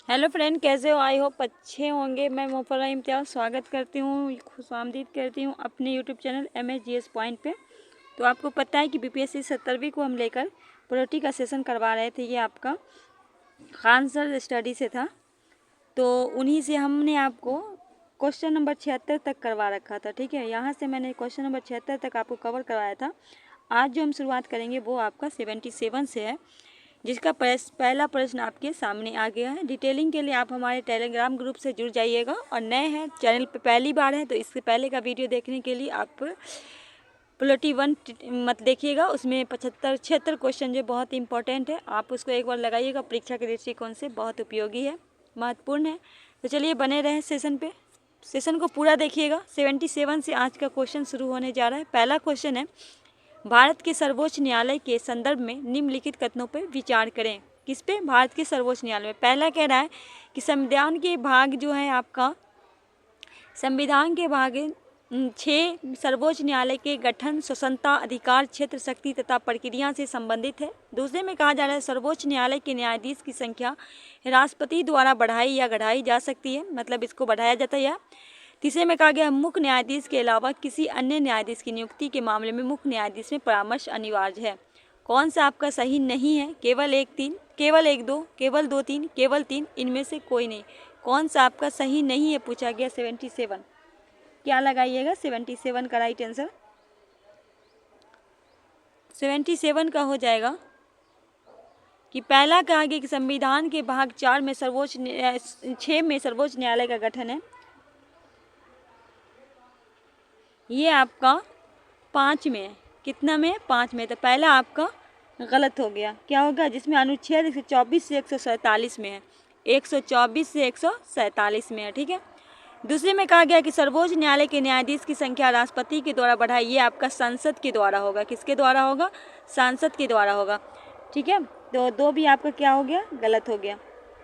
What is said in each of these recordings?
Hello friend, कैसे हो? I hope अच्छे होंगे। मैं मुफर्रा इम्तियाज़ स्वागत करती हूँ, खुशामदीद करती हूँ अपने यूट्यूब चैनल MSGS पॉइंट पे। तो आपको पता है कि BPSC 17वीं को हम लेकर प्रोटी का सेशन करवा रहे थे। ये आपका खान सर स्टडी से था, तो उन्हीं से हमने आपको क्वेश्चन नंबर 76 तक करवा रखा था। ठीक है, यहाँ से मैंने क्वेश्चन नंबर 76 तक आपको कवर करवाया था। आज जो हम शुरुआत करेंगे वो आपका 77 से है, जिसका पहला प्रश्न आपके सामने आ गया है। डिटेलिंग के लिए आप हमारे टेलीग्राम ग्रुप से जुड़ जाइएगा, और नए हैं चैनल पे पहली बार है तो इससे पहले का वीडियो देखने के लिए आप प्लोटी 1 मत देखिएगा। उसमें 76 क्वेश्चन जो बहुत इंपॉर्टेंट है, आप उसको एक बार लगाइएगा। परीक्षा के दृष्टिकोण से बहुत उपयोगी है, महत्वपूर्ण है। तो चलिए बने रहें सेशन पे, सेशन को पूरा देखिएगा। 77 से आज का क्वेश्चन शुरू होने जा रहा है। पहला क्वेश्चन है, भारत के सर्वोच्च न्यायालय के संदर्भ में निम्नलिखित कथनों पर विचार करें। किस पे? भारत के सर्वोच्च न्यायालय में। पहला कह रहा है कि संविधान के भाग जो है आपका, संविधान के भाग 6 सर्वोच्च न्यायालय के गठन, स्वतंत्रता, अधिकार क्षेत्र, शक्ति तथा प्रक्रिया से संबंधित है। दूसरे में कहा जा रहा है सर्वोच्च न्यायालय के न्यायाधीश की संख्या राष्ट्रपति द्वारा बढ़ाई या घटाई जा सकती है, मतलब इसको बढ़ाया जाता है। तीसरे में कहा गया मुख्य न्यायाधीश के अलावा किसी अन्य न्यायाधीश की नियुक्ति के मामले में मुख्य न्यायाधीश में परामर्श अनिवार्य है। कौन सा आपका सही नहीं है? केवल 1 3, केवल 1 2, केवल 2 3, केवल 3, इनमें से कोई नहीं। कौन सा आपका सही नहीं है पूछा गया। 77 क्या लगाइएगा? 77 का राइट आंसर 77 का हो जाएगा कि पहला कहा गया कि संविधान के भाग 4 में 6 में सर्वोच्च न्यायालय का गठन है। ये आपका 5 में है। कितना में? 5 में। तो पहला आपका गलत हो गया। क्या होगा? जिसमें अनुच्छेद 124 से 147 में है, 124 से 147 में है। ठीक है। दूसरे में कहा गया कि सर्वोच्च न्यायालय के न्यायाधीश की संख्या राष्ट्रपति के द्वारा बढ़ाई। ये आपका संसद के द्वारा होगा। किसके द्वारा होगा? सांसद के द्वारा होगा। ठीक है। तो 2 भी आपका क्या हो गया? गलत हो गया।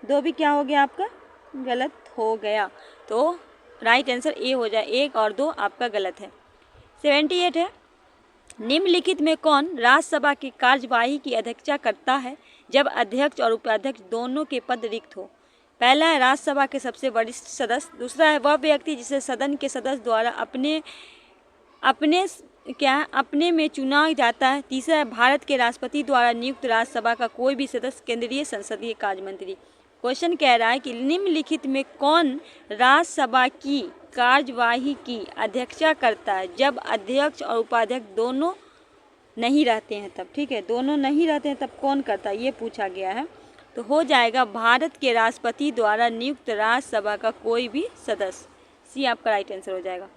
2 भी क्या हो गया आपका? गलत हो गया। तो राइट आंसर ए हो जाए। 1 और 2 आपका गलत है। 78 है, निम्नलिखित में कौन राज्यसभा की कार्यवाही की अध्यक्षता करता है जब अध्यक्ष और उपाध्यक्ष दोनों के पद रिक्त हो? पहला है राज्यसभा के सबसे वरिष्ठ सदस्य। दूसरा है वह व्यक्ति जिसे सदन के सदस्य द्वारा अपने में चुना जाता है। तीसरा है भारत के राष्ट्रपति द्वारा नियुक्त राज्यसभा का कोई भी सदस्य केंद्रीय संसदीय कार्य मंत्री। क्वेश्चन कह रहा है कि निम्नलिखित में कौन राज्यसभा की कार्यवाही की अध्यक्षता करता है जब अध्यक्ष और उपाध्यक्ष दोनों नहीं रहते हैं तब। ठीक है, दोनों नहीं रहते हैं तब कौन करता है, ये पूछा गया है। तो हो जाएगा भारत के राष्ट्रपति द्वारा नियुक्त राज्यसभा का कोई भी सदस्य। सी आपका राइट आंसर हो जाएगा।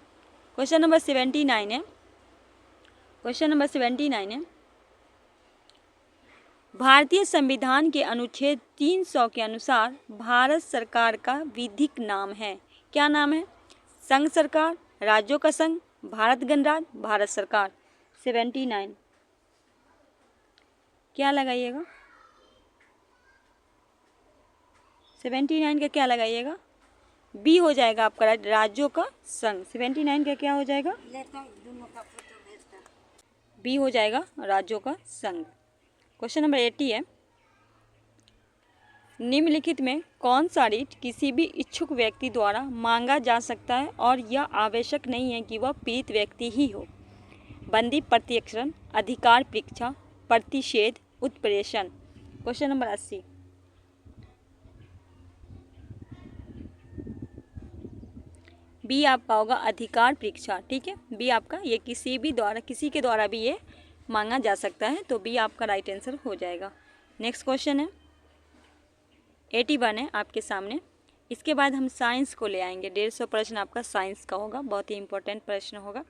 क्वेश्चन नंबर 79 है, क्वेश्चन नंबर 79 है, भारतीय संविधान के अनुच्छेद 300 के अनुसार भारत सरकार का विधिक नाम है। क्या नाम है? संघ सरकार, राज्यों का संघ, भारत गणराज्य, भारत सरकार। 79 क्या लगाइएगा? 79 का क्या लगाइएगा? बी हो जाएगा आपका राइट, राज्यों का संघ। 79 का क्या हो जाएगा? बी हो जाएगा, राज्यों का संघ। क्वेश्चन नंबर 80 है, निम्नलिखित में कौन सा रीट किसी भी इच्छुक व्यक्ति द्वारा मांगा जा सकता है और यह आवश्यक नहीं है कि वह पीड़ित व्यक्ति ही हो? बंदी प्रत्यक्षरण, अधिकार परीक्षा, प्रतिषेध, उत्प्रेषण। क्वेश्चन नंबर 80 बी आपका होगा अधिकार परीक्षा। ठीक है, बी आपका, ये किसी के द्वारा भी ये मांगा जा सकता है, तो बी आपका राइट आंसर हो जाएगा। नेक्स्ट क्वेश्चन है 81 है आपके सामने। इसके बाद हम साइंस को ले आएंगे। 150 प्रश्न आपका साइंस का होगा, बहुत ही इंपॉर्टेंट प्रश्न होगा।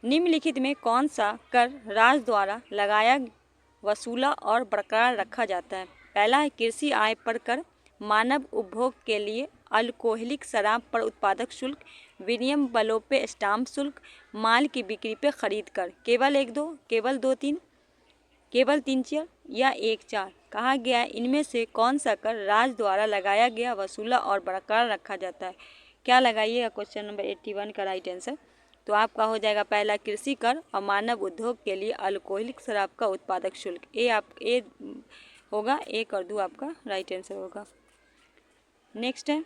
निम्नलिखित में कौन सा कर राज्य द्वारा लगाया, वसूला और बरकरार रखा जाता है? पहला है कृषि आय पर कर, मानव उपभोग के लिए अल्कोहलिक शराब पर उत्पादक शुल्क, विनिमय बलों पे स्टाम्प शुल्क, माल की बिक्री पे खरीद कर। केवल 1 2, केवल 2 3, केवल 3 4 या 1 4। कहा गया है इनमें से कौन सा कर राज्य द्वारा लगाया गया, वसूला और बरकरार रखा जाता है? क्या लगाइएगा क्वेश्चन नंबर 81 का राइट आंसर? तो आपका हो जाएगा पहला कृषि कर और मानव उद्योग के लिए अल्कोहलिक शराब का उत्पादक शुल्क। ए होगा, 1 और 2 आपका राइट आंसर होगा। नेक्स्ट है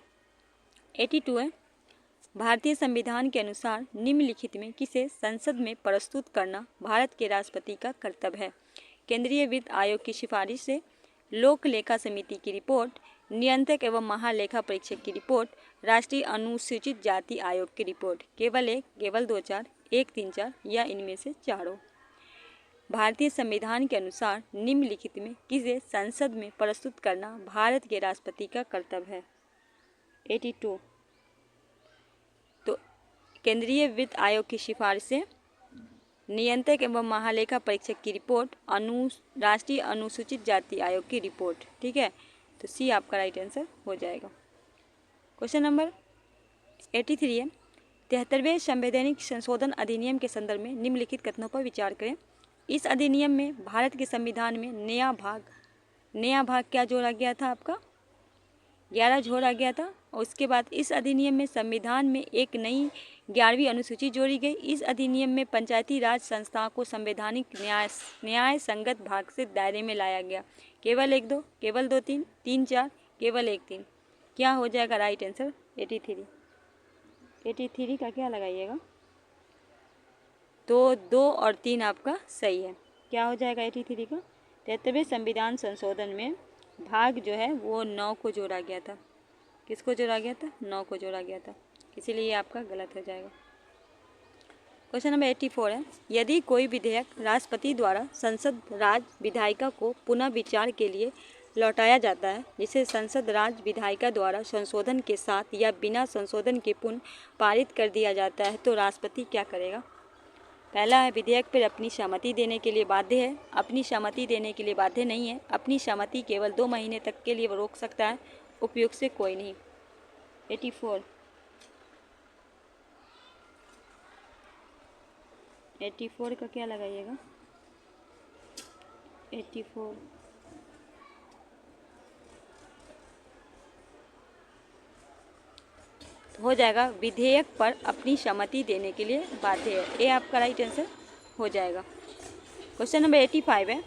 82 है, भारतीय संविधान के अनुसार निम्नलिखित में किसे संसद में प्रस्तुत करना भारत के राष्ट्रपति का कर्तव्य है? केंद्रीय वित्त आयोग की सिफारिश से, लोक लेखा समिति की रिपोर्ट, नियंत्रक एवं महालेखा परीक्षक की रिपोर्ट, राष्ट्रीय अनुसूचित जाति आयोग की रिपोर्ट। केवल एक, केवल 2 4, 1 3 4 या इनमें से चारों। भारतीय संविधान के अनुसार निम्नलिखित में किसे संसद में प्रस्तुत करना भारत के राष्ट्रपति का कर्तव्य है? 82। तो केंद्रीय वित्त आयोग की सिफारिश से, नियंत्रक एवं महालेखा परीक्षक की रिपोर्ट, राष्ट्रीय अनुसूचित जाति आयोग की रिपोर्ट। ठीक है, तो सी आपका राइट आंसर हो जाएगा। क्वेश्चन नंबर 83 है, 73वें संवैधानिक संशोधन अधिनियम के संदर्भ में निम्नलिखित कथनों पर विचार करें। इस अधिनियम में भारत के संविधान में नया भाग क्या जोड़ा गया था? आपका 11 जोड़ा गया था। और उसके बाद इस अधिनियम में संविधान में एक नई 11वीं अनुसूची जोड़ी गई। इस अधिनियम में पंचायती राज संस्थाओं को संवैधानिक न्याय संगत भाग से दायरे में लाया गया। केवल 1 2, केवल 2 3, 3 4, केवल 1 3। क्या हो जाएगा राइट आंसर? 83। 83 का क्या लगाइएगा? तो 2 और 3 आपका सही है। क्या हो जाएगा 83 का? 73वें संविधान संशोधन में भाग जो है वो 9 को जोड़ा गया था। किसको जोड़ा गया था? 9 को जोड़ा गया था, इसीलिए आपका गलत हो जाएगा। क्वेश्चन नंबर 84 है, यदि कोई विधेयक राष्ट्रपति द्वारा संसद राज विधायिका को पुनः विचार के लिए लौटाया जाता है, जिसे संसद राज विधायिका द्वारा संशोधन के साथ या बिना संशोधन के पुनः पारित कर दिया जाता है, तो राष्ट्रपति क्या करेगा? पहला है, विधेयक पर अपनी सहमति देने के लिए बाध्य है, अपनी सहमति देने के लिए बाध्य नहीं है, अपनी सहमति केवल 2 महीने तक के लिए वो रोक सकता है, उपयुक्त से कोई नहीं। 84 का क्या लगाइएगा? 84 हो जाएगा, विधेयक पर अपनी सहमति देने के लिए बाध्य है। ये आपका राइट आंसर हो जाएगा। क्वेश्चन नंबर 85 है,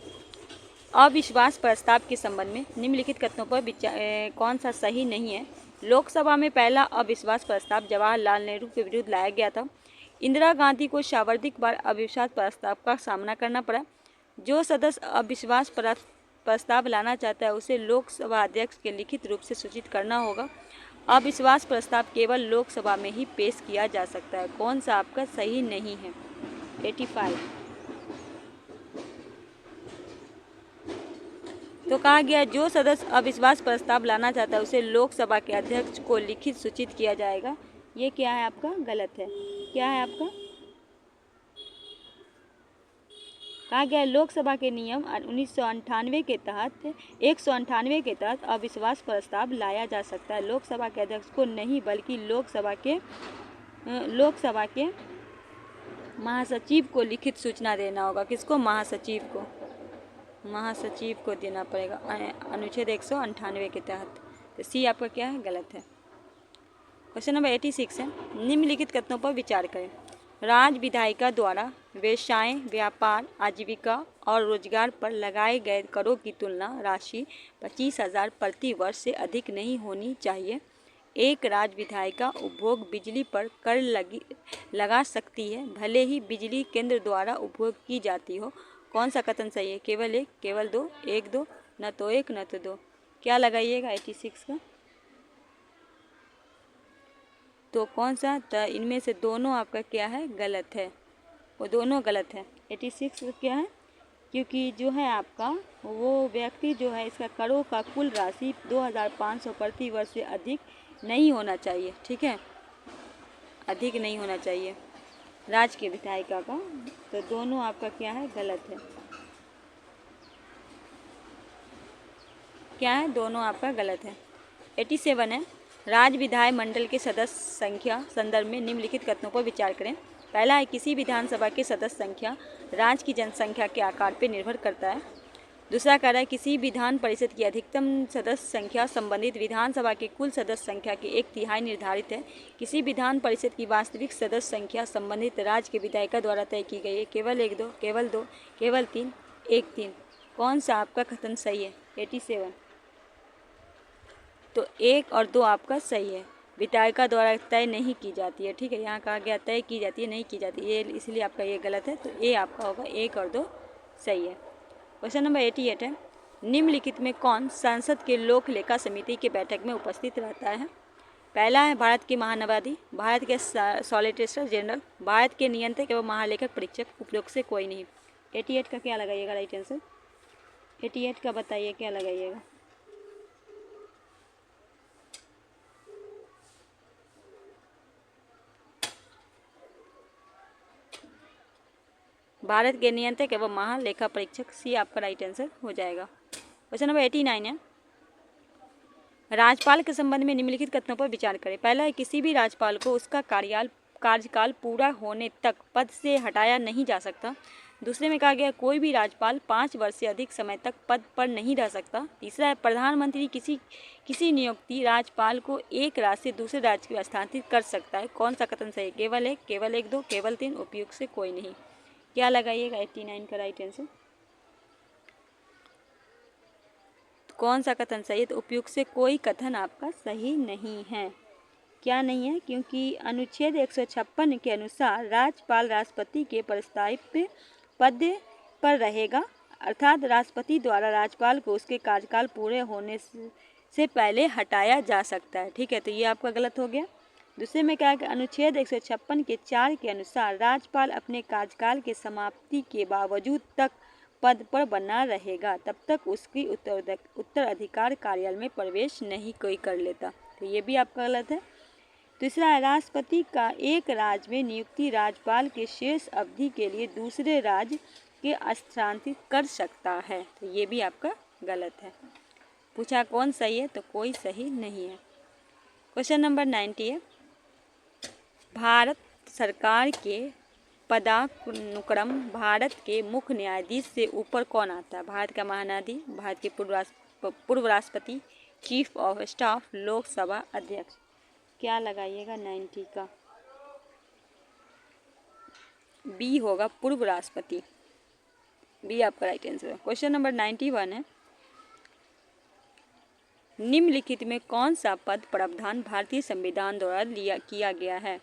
अविश्वास प्रस्ताव के संबंध में निम्नलिखित कथनों पर कौन सा सही नहीं है? लोकसभा में पहला अविश्वास प्रस्ताव जवाहरलाल नेहरू के विरुद्ध लाया गया था। इंदिरा गांधी को सर्वाधिक बार अविश्वास प्रस्ताव का सामना करना पड़ा। जो सदस्य अविश्वास प्रस्ताव लाना चाहता है उसे लोकसभा अध्यक्ष के लिखित रूप से सूचित करना होगा। अविश्वास प्रस्ताव केवल लोकसभा में ही पेश किया जा सकता है। कौन सा आपका सही नहीं है? 85। तो कहा गया जो सदस्य अविश्वास प्रस्ताव लाना चाहता है उसे लोकसभा के अध्यक्ष को लिखित सूचित किया जाएगा। ये क्या है आपका? गलत है। क्या है आपका? कहा गया लोकसभा के नियम 198 के तहत अविश्वास प्रस्ताव लाया जा सकता है। लोकसभा के अध्यक्ष को नहीं बल्कि लोकसभा के महासचिव को लिखित सूचना देना होगा। किसको? महासचिव को देना पड़ेगा अनुच्छेद 198 के तहत। तो सी आपका क्या है? गलत है। क्वेश्चन नंबर 86 है, निम्नलिखित कथनों पर विचार करें। राज विधायिका द्वारा व्यवसाय, व्यापार, आजीविका और रोजगार पर लगाए गए करों की तुलना राशि 25,000 प्रति वर्ष से अधिक नहीं होनी चाहिए। एक राज विधायिका उपभोग बिजली पर कर लगा सकती है, भले ही बिजली केंद्र द्वारा उपभोग की जाती हो। कौन सा कथन सही है? केवल 1, केवल 2, 1 2, न तो 1 न तो 2। क्या लगाइएगा 86 का? तो कौन सा? तो इनमें से दोनों आपका क्या है? गलत है। वो दोनों गलत है। 86 क्या है? क्योंकि जो है आपका वो व्यक्ति जो है इसका करों का कुल राशि 2,500 प्रति वर्ष से अधिक नहीं होना चाहिए। ठीक है, अधिक नहीं होना चाहिए राज के विधायिका का। तो दोनों आपका क्या है? गलत है। क्या है? दोनों आपका गलत है। 87 है, राज्य विधानमंडल के सदस्य संख्या संदर्भ में निम्नलिखित कथनों पर विचार करें। पहला है, किसी विधानसभा के सदस्य संख्या राज्य की जनसंख्या के आकार पर निर्भर करता है। दूसरा कह रहा है, किसी विधान परिषद की अधिकतम सदस्य संख्या संबंधित विधानसभा के कुल सदस्य संख्या की 1/3 निर्धारित है। किसी विधान परिषद की वास्तविक सदस्य संख्या संबंधित राज्य के विधायिका द्वारा तय की गई है। केवल 1 2, केवल 2, केवल 3, 1 3। कौन सा आपका कथन सही है? 87। तो 1 और 2 आपका सही है। विधायिका द्वारा तय नहीं की जाती है, ठीक है, यहाँ कहा गया तय की जाती है, नहीं की जाती है, ये इसलिए आपका ये गलत है। तो ए आपका होगा 1 और 2 सही है। क्वेश्चन नंबर 88 है, निम्नलिखित में कौन संसद के लोक लेखा समिति की बैठक में उपस्थित रहता है? पहला है भारत के महानवादी, भारत के सॉलिसिटर जनरल, भारत के नियंत्रक एवं महालेखक परीक्षक, उपरोक्त से कोई नहीं। 88 का क्या लगाइएगा राइट आंसर? 88 का बताइए क्या लगाइएगा? भारत के नियंत्रक एवं महालेखा परीक्षक, सी आपका राइट आंसर हो जाएगा। क्वेश्चन नंबर 89 है, राज्यपाल के संबंध में निम्नलिखित कथनों पर विचार करें। पहला है, किसी भी राज्यपाल को उसका कार्यकाल पूरा होने तक पद से हटाया नहीं जा सकता। दूसरे में कहा गया कोई भी राज्यपाल 5 वर्ष से अधिक समय तक पद पर नहीं रह सकता। तीसरा है, प्रधानमंत्री किसी नियुक्ति राज्यपाल को एक राज्य से दूसरे राज्य में स्थानांतरित कर सकता है। कौन सा कथन सही? केवल 1, केवल 1, 2, केवल 3, उपयुक्त से कोई नहीं। क्या लगाइएगा 89 का राइट आंसर? कौन सा कथन सही है? तो उपयुक्त से कोई कथन आपका सही नहीं है। क्या नहीं है? क्योंकि अनुच्छेद 156 के अनुसार राज्यपाल राष्ट्रपति के प्रस्तावित पद पर रहेगा, अर्थात राष्ट्रपति द्वारा राज्यपाल को उसके कार्यकाल पूरे होने से पहले हटाया जा सकता है, ठीक है, तो ये आपका गलत हो गया। दूसरे में क्या है कि अनुच्छेद 156 के 4 के अनुसार राज्यपाल अपने कार्यकाल के समाप्ति के बावजूद तक पद पर बना रहेगा, तब तक उसकी उत्तराधिकार कार्यालय में प्रवेश नहीं कोई कर लेता, तो ये भी आपका गलत है। तीसरा है, राष्ट्रपति का एक राज्य में नियुक्ति राज्यपाल के शेष अवधि के लिए दूसरे राज्य के स्थानांतरित कर सकता है, तो ये भी आपका गलत है। पूछा कौन सही है? तो कोई सही नहीं है। क्वेश्चन नंबर 90 है, भारत सरकार के पदानुक्रम भारत के मुख्य न्यायाधीश से ऊपर कौन आता है? भारत का महान्यायाधीश, भारत के पूर्व राष्ट्रपति, चीफ ऑफ स्टाफ, लोकसभा अध्यक्ष। क्या लगाइएगा 90 का? बी होगा पूर्व राष्ट्रपति, बी आपका राइट आंसर है। क्वेश्चन नंबर 91 है, निम्नलिखित में कौन सा पद प्रावधान भारतीय संविधान द्वारा किया गया है?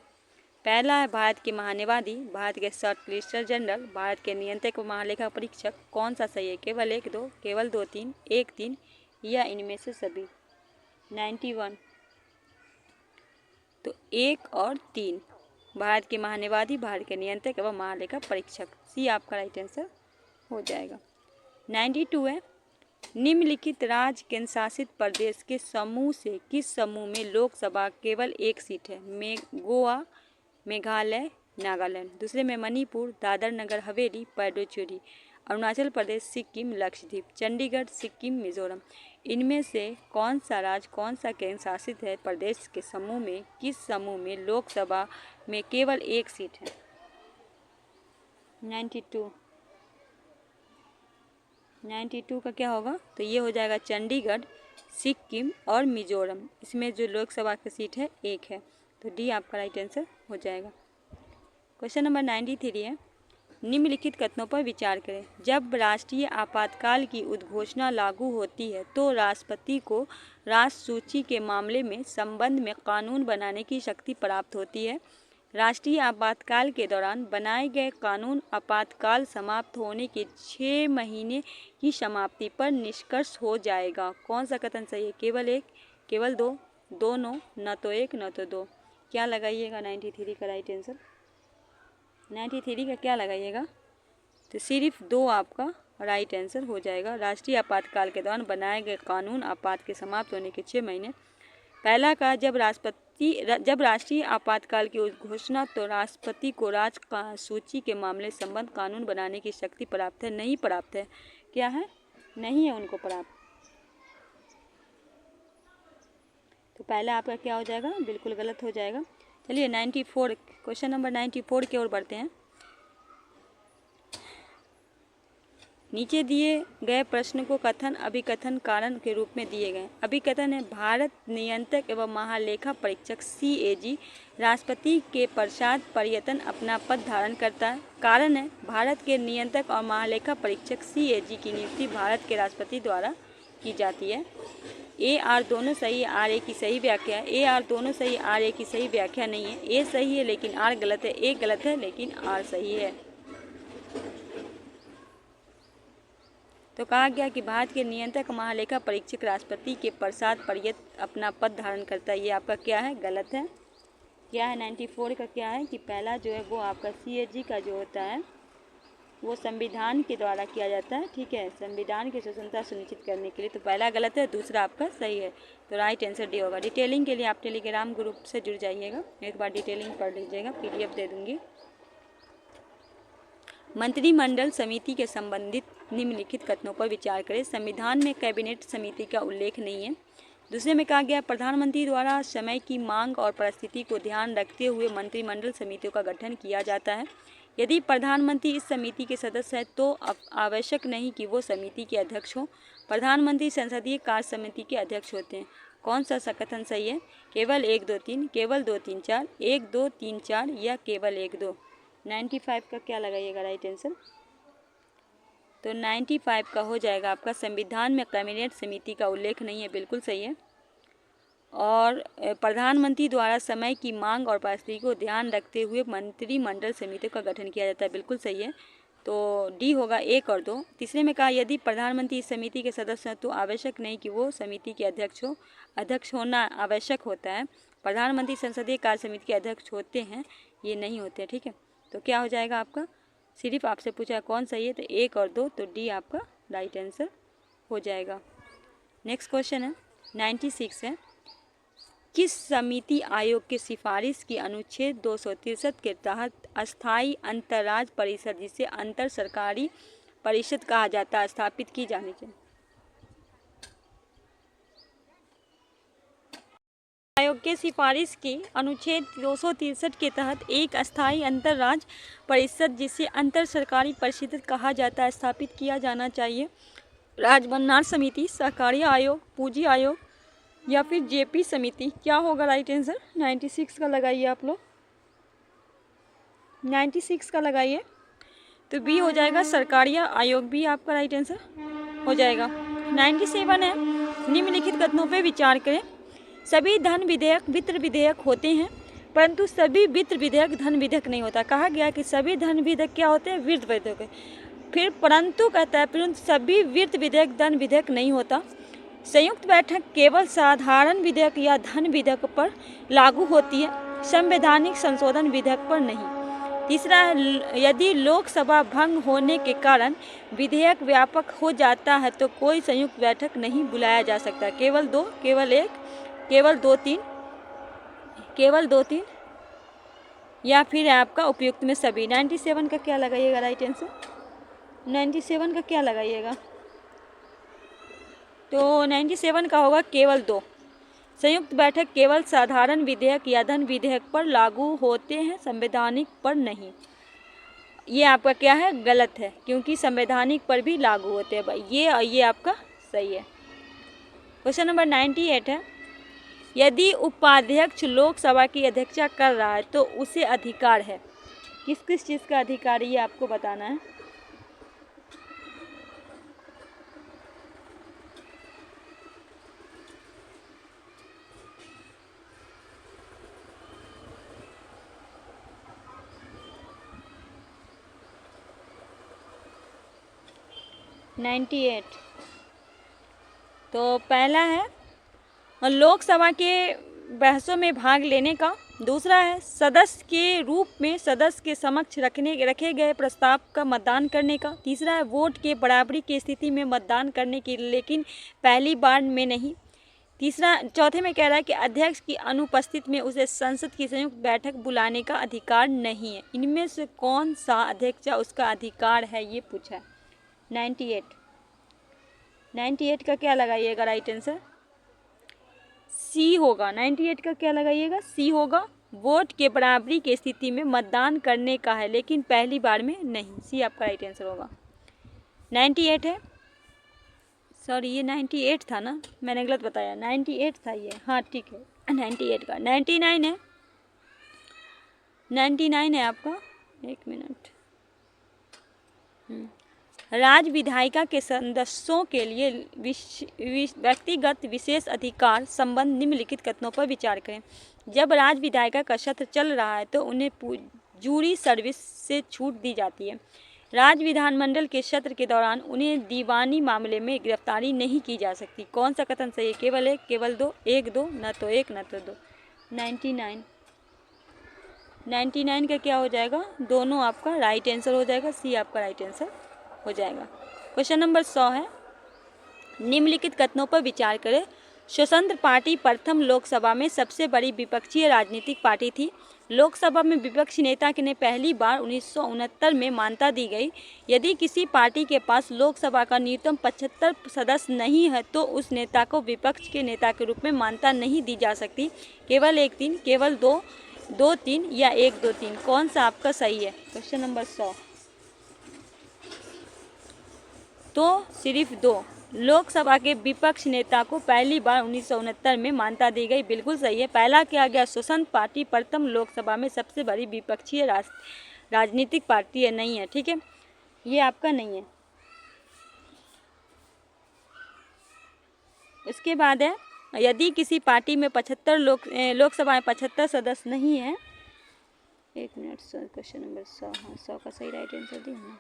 पहला है भारत के महान्यायवादी, भारत के सॉलिसिटर जनरल, भारत के नियंत्रक व महालेखा परीक्षक। कौन सा सही है? केवल 1, 2, केवल 2, 3, 1, 3 या इनमें से सभी? 91, तो 1 और 3, भारत के महान्यायवादी, भारत के नियंत्रक एवं महालेखा परीक्षक, सी आपका राइट आंसर हो जाएगा। 92 है, निम्नलिखित राज्य केंद्र शासित प्रदेश के समूह से किस समूह में लोकसभा केवल 1 सीट है? गोवा, मेघालय, नागालैंड। दूसरे में मणिपुर, दादर नगर हवेली, पुडुचेरी, अरुणाचल प्रदेश, सिक्किम, लक्षद्वीप, चंडीगढ़, सिक्किम, मिजोरम। इनमें से कौन सा राज्य, कौन सा केंद्र शासित है प्रदेश के समूह में, किस समूह में लोकसभा में केवल 1 सीट है? 92 का क्या होगा? तो ये हो जाएगा चंडीगढ़, सिक्किम और मिजोरम। इसमें जो लोकसभा की सीट है 1 है, तो डी आपका राइट आंसर हो जाएगा। क्वेश्चन नंबर 93 है, निम्नलिखित कथनों पर विचार करें। जब राष्ट्रीय आपातकाल की उद्घोषणा लागू होती है तो राष्ट्रपति को राष्ट्र सूची के मामले में संबंध में कानून बनाने की शक्ति प्राप्त होती है। राष्ट्रीय आपातकाल के दौरान बनाए गए कानून आपातकाल समाप्त होने के 6 महीने की समाप्ति पर निष्कर्ष हो जाएगा। कौन सा कथन सही है? केवल 1, केवल 2, दोनों, न तो 1 न तो 2। क्या लगाइएगा 93 का राइट आंसर? 93 का क्या लगाइएगा? तो सिर्फ 2 आपका राइट आंसर हो जाएगा। राष्ट्रीय आपातकाल के दौरान बनाए गए कानून आपात के समाप्त होने के 6 महीने। पहला का जब राष्ट्रीय आपातकाल की घोषणा तो राष्ट्रपति को राज्य सूची के मामले संबंध कानून बनाने की शक्ति प्राप्त है, नहीं प्राप्त है। क्या है? नहीं है उनको प्राप्त। तो पहला आपका क्या हो जाएगा? बिल्कुल गलत हो जाएगा। चलिए 94, क्वेश्चन नंबर 94 की ओर बढ़ते हैं। नीचे दिए गए प्रश्न को कथन अभिकथन कारण के रूप में दिए गए। अभिकथन है, भारत नियंत्रक एवं महालेखा परीक्षक CAG राष्ट्रपति के पश्चात पर्यटन अपना पद धारण करता है। कारण है, भारत के नियंत्रक और महालेखा परीक्षक CAG की नियुक्ति भारत के राष्ट्रपति द्वारा की जाती है। ए आर दोनों सही है, आर ए की सही व्याख्या है। ए आर दोनों सही, आर ए की सही व्याख्या नहीं है। ए सही है लेकिन आर गलत है, ए गलत है लेकिन आर सही है। तो कहा गया कि भारत के नियंत्रक महालेखा परीक्षक राष्ट्रपति के पश्चात पर्यंत अपना पद धारण करता है। ये आपका क्या है, गलत है। क्या है 94 का क्या है कि पहला जो है वो आपका CAG का जो होता है वो संविधान के द्वारा किया जाता है, ठीक है, संविधान की स्वतंत्रता सुनिश्चित करने के लिए। तो पहला गलत है, दूसरा आपका सही है। तो राइट आंसर डी होगा। डिटेलिंग के लिए आप टेलीग्राम ग्रुप से जुड़ जाइएगा, एक बार डिटेलिंग पढ़ लीजिएगा, PDF दे दूँगी। मंत्रिमंडल समिति के संबंधित निम्नलिखित कथनों पर विचार करें। संविधान में कैबिनेट समिति का उल्लेख नहीं है। दूसरे में कहा गया प्रधानमंत्री द्वारा समय की मांग और परिस्थिति को ध्यान रखते हुए मंत्रिमंडल समितियों का गठन किया जाता है। यदि प्रधानमंत्री इस समिति के सदस्य हैं तो आवश्यक नहीं कि वो समिति के अध्यक्ष हों। प्रधानमंत्री संसदीय कार्य समिति के अध्यक्ष होते हैं। कौन सा कथन सही है? केवल 1 2 3, केवल 2 3 4, 1 2 3 4 या केवल 1 2। 95 का क्या लगाइएगा राइट आंसर? तो 95 का हो जाएगा आपका संविधान में कैबिनेट समिति का उल्लेख नहीं है, बिल्कुल सही है। और प्रधानमंत्री द्वारा समय की मांग और परिस्थिति को ध्यान रखते हुए मंत्रिमंडल समितियों का गठन किया जाता है, बिल्कुल सही है। तो डी होगा 1 और 2। तीसरे में कहा यदि प्रधानमंत्री इस समिति के सदस्य हैं तो आवश्यक नहीं कि वो समिति के अध्यक्ष हो। अध्यक्ष होना आवश्यक होता है। प्रधानमंत्री संसदीय कार्य समिति के अध्यक्ष होते हैं, ये नहीं होते, ठीक है। तो क्या हो जाएगा आपका? सिर्फ आपसे पूछा कौन सही है, तो 1 और 2, तो डी आपका राइट आंसर हो जाएगा। नेक्स्ट क्वेश्चन है 96 है, किस समिति आयोग की सिफारिश की अनुच्छेद 263 के तहत अस्थायी अंतर्राज्य परिषद, जिसे अंतर सरकारी परिषद कहा जाता है, स्थापित की जानी चाहिए? आयोग के सिफारिश की अनुच्छेद 263 के तहत एक अस्थायी अंतर्राज्य परिषद, जिसे अंतर सरकारी परिषद कहा जाता है, स्थापित किया जाना चाहिए। राजभंडार समिति, सहकारी आयोग, पूंजी आयोग या फिर JP समिति? क्या होगा राइट आंसर? 96 का लगाइए आप लोग, 96 का लगाइए। तो बी हो जाएगा सरकारी आयोग, भी आपका राइट आंसर हो जाएगा। 97 है, निम्नलिखित कथनों पर विचार करें। सभी धन विधेयक वित्त विधेयक होते हैं, परंतु सभी वित्त विधेयक धन विधेयक नहीं होता। कहा गया कि सभी धन विधेयक क्या होते हैं? वित्त विधेयक। फिर परंतु कहता है परंतु सभी वित्त विधेयक धन विधेयक नहीं होता। संयुक्त बैठक केवल साधारण विधेयक या धन विधेयक पर लागू होती है, संवैधानिक संशोधन विधेयक पर नहीं। तीसरा है, यदि लोकसभा भंग होने के कारण विधेयक व्यापक हो जाता है तो कोई संयुक्त बैठक नहीं बुलाया जा सकता। केवल 2, केवल 1, केवल 2 3, केवल 2 3 या फिर आपका उपयुक्त में सभी। 97 का क्या लगाइएगा राइट आंसर? 97 का क्या लगाइएगा? तो 97 का होगा केवल 2। संयुक्त बैठक केवल साधारण विधेयक या धन विधेयक पर लागू होते हैं, संवैधानिक पर नहीं। ये आपका क्या है? गलत है, क्योंकि संवैधानिक पर भी लागू होते हैं भाई। ये आपका सही है। क्वेश्चन नंबर 98 है, यदि उपाध्यक्ष लोकसभा की अध्यक्षता कर रहा है तो उसे अधिकार है। किस किस चीज़ का अधिकार है ये आपको बताना है। तो पहला है लोकसभा के बहसों में भाग लेने का। दूसरा है सदस्य के रूप में सदस्य के समक्ष रखे गए प्रस्ताव का मतदान करने का। तीसरा है वोट के बराबरी की स्थिति में मतदान करने की, लेकिन पहली बार में नहीं। चौथे में कह रहा है कि अध्यक्ष की अनुपस्थिति में उसे संसद की संयुक्त बैठक बुलाने का अधिकार नहीं है। इनमें से कौन सा अध्यक्ष उसका अधिकार है ये पूछा है। 98 का क्या लगाइएगा राइट आंसर? सी होगा। 98 का क्या लगाइएगा? सी होगा। वोट के बराबरी की स्थिति में मतदान करने का है, लेकिन पहली बार में नहीं। सी आपका राइट आंसर होगा। 98 है, सॉरी ये 98 था ना, मैंने गलत बताया, 98 था ये। हाँ ठीक है 98 का। 99 है, 99 है आपका, एक मिनट। राज्य विधायिका के सदस्यों के लिए व्यक्तिगत विशेष अधिकार संबंध निम्नलिखित कथनों पर विचार करें। जब राज्य विधायिका का सत्र चल रहा है तो उन्हें जूरी सर्विस से छूट दी जाती है। राज्य विधानमंडल के सत्र के दौरान उन्हें दीवानी मामले में गिरफ्तारी नहीं की जा सकती। कौन सा कथन सही है? केवल एक, केवल दो, एक दो, न तो एक न तो दो। 99 का क्या हो जाएगा? दोनों आपका राइट आंसर हो जाएगा। सी आपका राइट आंसर हो जाएगा। क्वेश्चन नंबर 100 है, निम्नलिखित कथनों पर विचार करें। स्वतंत्र पार्टी प्रथम लोकसभा में सबसे बड़ी विपक्षीय राजनीतिक पार्टी थी। लोकसभा में विपक्षी नेता के ने पहली बार 1969 में मान्यता दी गई। यदि किसी पार्टी के पास लोकसभा का न्यूनतम 75 सदस्य नहीं है तो उस नेता को विपक्ष के नेता के रूप में मान्यता नहीं दी जा सकती। केवल 1-3, केवल 2-2-3 या 1-2-3। कौन सा आपका सही है? क्वेश्चन नंबर 100 तो सिर्फ 2 लोकसभा के विपक्ष नेता को पहली बार 1969 में मान्यता दी गई। बिल्कुल सही है। पहला क्या गया? स्वतंत्र पार्टी प्रथम लोकसभा में सबसे बड़ी विपक्षीय राजनीतिक पार्टी है, नहीं है। ठीक है, ये आपका नहीं है। उसके बाद है, यदि किसी पार्टी में 75 लोकसभा में 75 सदस्य नहीं है। 1 मिनट, क्वेश्चन नंबर 100, हाँ 100 का सही राइट आंसर दिया ना।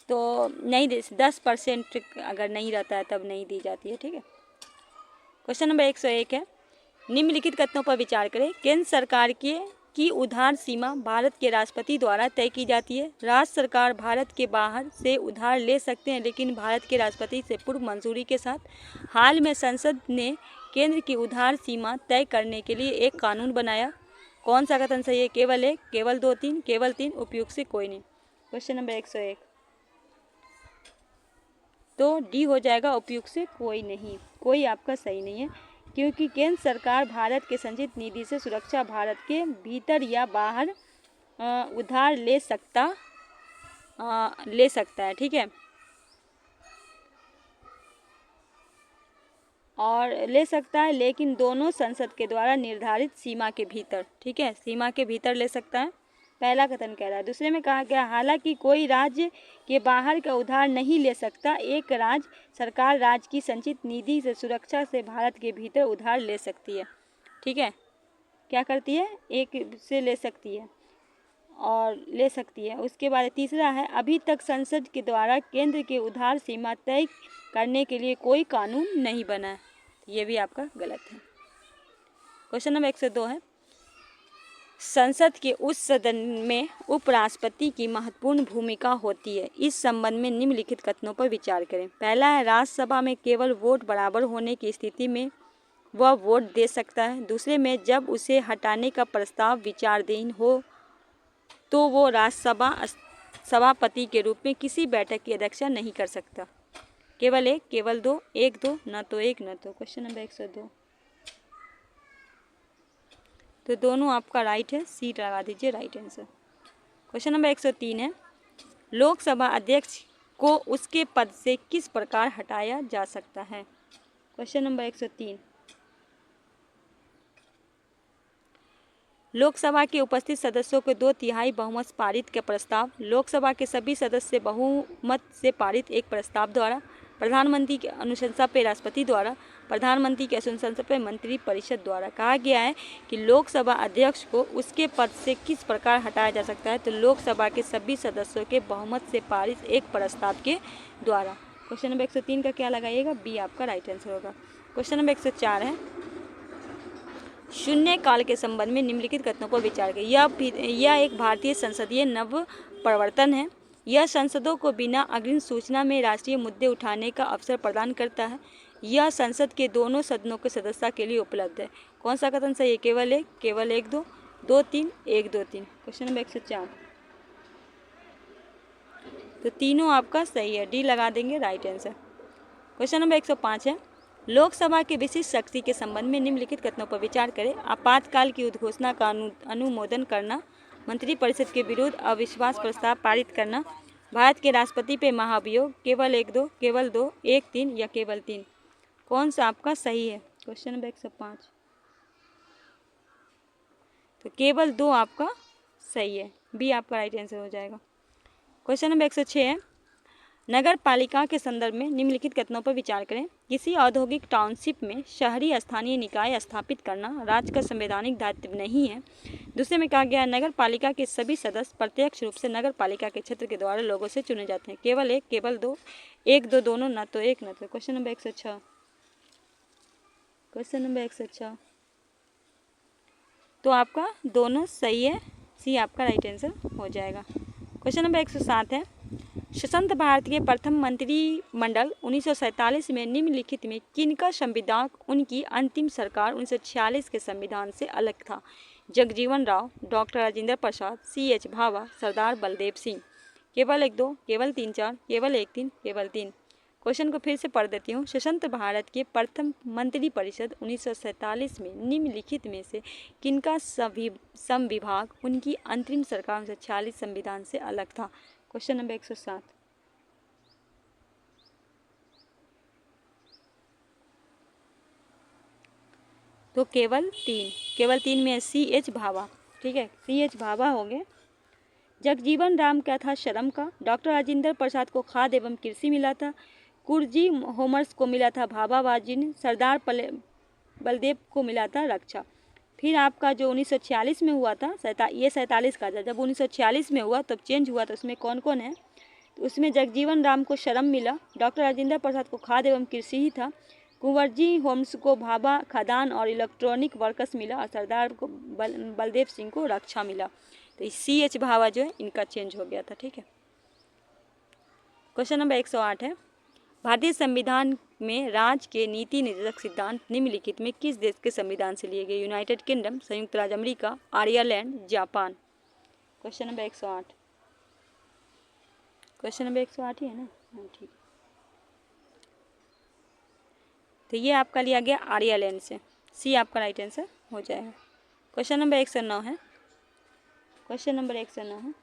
तो नहीं दे, 10% अगर नहीं रहता है तब नहीं दी जाती है। ठीक है। क्वेश्चन नंबर 101 है, निम्नलिखित कथनों पर विचार करें। केंद्र सरकार की उधार सीमा भारत के राष्ट्रपति द्वारा तय की जाती है। राज्य सरकार भारत के बाहर से उधार ले सकते हैं, लेकिन भारत के राष्ट्रपति से पूर्व मंजूरी के साथ। हाल में संसद ने केंद्र की उधार सीमा तय करने के लिए एक कानून बनाया। कौन सा कथन सही है? केवल 1, केवल 2-3, केवल 3, उपयुक्त से कोई नहीं। क्वेश्चन नंबर 101 तो डी हो जाएगा, उपयुक्त से कोई नहीं। कोई आपका सही नहीं है, क्योंकि केंद्र सरकार भारत के संचित निधि से सुरक्षा भारत के भीतर या बाहर उधार ले सकता है। ठीक है, और ले सकता है, लेकिन दोनों संसद के द्वारा निर्धारित सीमा के भीतर। ठीक है, सीमा के भीतर ले सकता है, पहला कथन कह रहा है। दूसरे में कहा गया, हालांकि कोई राज्य के बाहर का उधार नहीं ले सकता। एक राज्य सरकार राज्य की संचित निधि से सुरक्षा से भारत के भीतर उधार ले सकती है। ठीक है, क्या करती है? एक से ले सकती है और ले सकती है। उसके बाद तीसरा है, अभी तक संसद के द्वारा केंद्र के उधार सीमा तय करने के लिए कोई कानून नहीं बना है। ये भी आपका गलत है। क्वेश्चन नंबर 102 है, संसद के उस सदन में उपराष्ट्रपति की महत्वपूर्ण भूमिका होती है। इस संबंध में निम्नलिखित कथनों पर विचार करें। पहला है, राज्यसभा में केवल वोट बराबर होने की स्थिति में वह वोट दे सकता है। दूसरे में, जब उसे हटाने का प्रस्ताव विचाराधीन हो तो वो राज्यसभा सभापति के रूप में किसी बैठक की अध्यक्षता नहीं कर सकता। केवल 1, केवल 2, 1-2, न तो 1 न तो। क्वेश्चन नंबर 102 तो दोनों आपका राइट है, सी लगा दीजिए राइट आंसर। क्वेश्चन नंबर 103 है, लोकसभा अध्यक्ष को उसके पद से किस प्रकार हटाया जा सकता है? क्वेश्चन नंबर 103, लोकसभा के उपस्थित सदस्यों को 2/3 बहुमत से पारित का प्रस्ताव, लोकसभा के सभी सदस्य बहुमत से पारित एक प्रस्ताव द्वारा, प्रधानमंत्री की अनुशंसा पे राष्ट्रपति द्वारा, प्रधानमंत्री की अनुशंसा पे मंत्रिपरिषद द्वारा। कहा गया है कि लोकसभा अध्यक्ष को उसके पद से किस प्रकार हटाया जा सकता है? तो लोकसभा के सभी सदस्यों के बहुमत से पारित एक प्रस्ताव के द्वारा। क्वेश्चन नंबर 103 का क्या लगाइएगा? बी आपका राइट आंसर होगा। क्वेश्चन नंबर 104 है, शून्य काल के संबंध में निम्नलिखित कथनों पर विचार करें। यह एक भारतीय संसदीय नव प्रवर्तन है। यह सांसदों को बिना अग्रिम सूचना में राष्ट्रीय मुद्दे उठाने का अवसर प्रदान करता है। यह संसद के दोनों सदनों के सदस्यता के लिए उपलब्ध है। कौन सा कथन सही है? केवल 1, केवल 1-2, 2-3, 1-2-3। क्वेश्चन नंबर 104 तो तीनों आपका सही है, डी लगा देंगे राइट आंसर। क्वेश्चन नंबर 105 है, लोकसभा के विशिष्ट शक्ति के संबंध में निम्नलिखित कथनों पर विचार करें। आपातकाल की उद्घोषणा का अनुमोदन करना, मंत्रिपरिषद के विरुद्ध अविश्वास प्रस्ताव पारित करना, भारत के राष्ट्रपति पे महाभियोग, केवल 1-2, केवल 2, 1-3 या केवल 3। कौन सा आपका सही है? क्वेश्चन नंबर 105 तो केवल 2 आपका सही है। बी आपका राइट आंसर हो जाएगा। क्वेश्चन नंबर 106 है, नगर पालिका के संदर्भ में निम्नलिखित कथनों पर विचार करें। किसी औद्योगिक टाउनशिप में शहरी स्थानीय निकाय स्थापित करना राज्य का संवैधानिक दायित्व नहीं है। दूसरे में कहा गया है, नगर पालिका के सभी सदस्य प्रत्यक्ष रूप से नगर पालिका के क्षेत्र के द्वारा लोगों से चुने जाते हैं। केवल एक, केवल दो, एक दो दोनों, न तो एक न तो। क्वेश्चन नंबर 106, क्वेश्चन नंबर 106, तो आपका दोनों सही है, सी आपका राइट आंसर हो जाएगा। क्वेश्चन नंबर 107 है, स्वतंत्र भारत के प्रथम मंत्रिमंडल 1947 में निम्नलिखित में किनका संविधान उनकी अंतिम सरकार 1946 के संविधान से अलग था? Jagjivan Rao, doctor Rajendra Prasad, C.H. भाभा, सरदार बलदेव सिंह। केवल 1 2, केवल 3 4, केवल 1 3, केवल 3। क्वेश्चन को फिर से पढ़ देती हूँ। स्वतंत्र भारत के प्रथम मंत्रिपरिषद 1947 में निम्नलिखित में से किनका संविभाग उनकी अंतरिम सरकार 1946 संविधान से अलग था? क्वेश्चन नंबर 107, तो केवल 3 में C.H. भाभा। ठीक है, C.H. भाभा होंगे। जगजीवन राम क्या था? श्रम का। डॉक्टर राजेंद्र प्रसाद को खाद्य एवं कृषि मिला था। कुर्जी होमर्स को मिला था भाभाबाजी ने। सरदार बलदेव को मिला था रक्षा। फिर आपका जो 1946 में हुआ था, ये 47 का था, जब 1946 में हुआ तब चेंज हुआ, तो उसमें कौन कौन है? तो उसमें जगजीवन राम को श्रम मिला, डॉक्टर राजेंद्र प्रसाद को खाद्य एवं कृषि ही था, कुंवरजी होम्स को भाभा खदान और इलेक्ट्रॉनिक वर्कर्स मिला, और सरदार को बलदेव सिंह को रक्षा मिला। तो C.H. भाभा जो है इनका चेंज हो गया था। ठीक है। क्वेश्चन नंबर 108 है, भारतीय संविधान में राज्य के नीति निर्देशक सिद्धांत निम्नलिखित में किस देश के संविधान से लिए गए? यूनाइटेड किंगडम, संयुक्त राज्य America, Ireland, Japan. Question number 108, question number 108 ही है ना? हाँ ठीक। तो ये आपका लिया गया आयरलैंड से, सी आपका राइट आंसर हो जाएगा। क्वेश्चन नंबर 109 है, क्वेश्चन नंबर 109 है,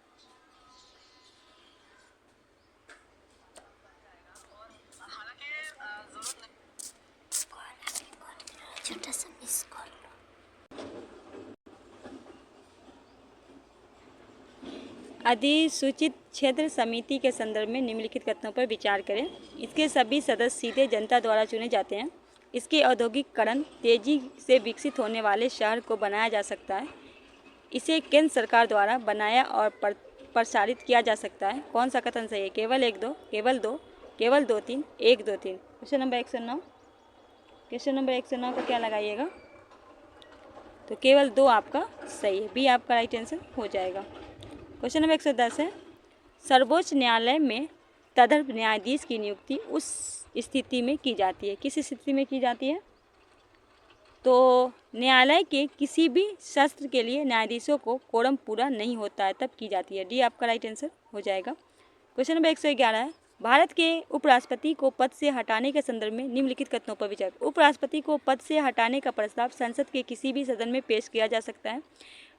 अधिसूचित क्षेत्र समिति के संदर्भ में निम्नलिखित कथनों पर विचार करें। इसके सभी सदस्य सीधे जनता द्वारा चुने जाते हैं। इसके औद्योगिकरण तेजी से विकसित होने वाले शहर को बनाया जा सकता है। इसे केंद्र सरकार द्वारा बनाया और प्रसारित किया जा सकता है। कौन सा कथन सही है? केवल 1 2, केवल 2, केवल 2 3, 1 2 3। क्वेश्चन नंबर 109, क्वेश्चन नंबर 109 को क्या लगाइएगा? तो केवल 2 आपका सही है, बी आपका राइट आंसर हो जाएगा। क्वेश्चन नंबर 110 है, सर्वोच्च न्यायालय में तदर्थ न्यायाधीश की नियुक्ति उस स्थिति में की जाती है। किस स्थिति में की जाती है? तो न्यायालय के किसी भी सत्र के लिए न्यायाधीशों को कोरम पूरा नहीं होता है तब की जाती है। डी आपका राइट आंसर हो जाएगा। क्वेश्चन नंबर 111 है, भारत के उपराष्ट्रपति को पद से हटाने के संदर्भ में निम्नलिखित कथनों पर विचार। उपराष्ट्रपति को पद से हटाने का प्रस्ताव संसद के किसी भी सदन में पेश किया जा सकता है।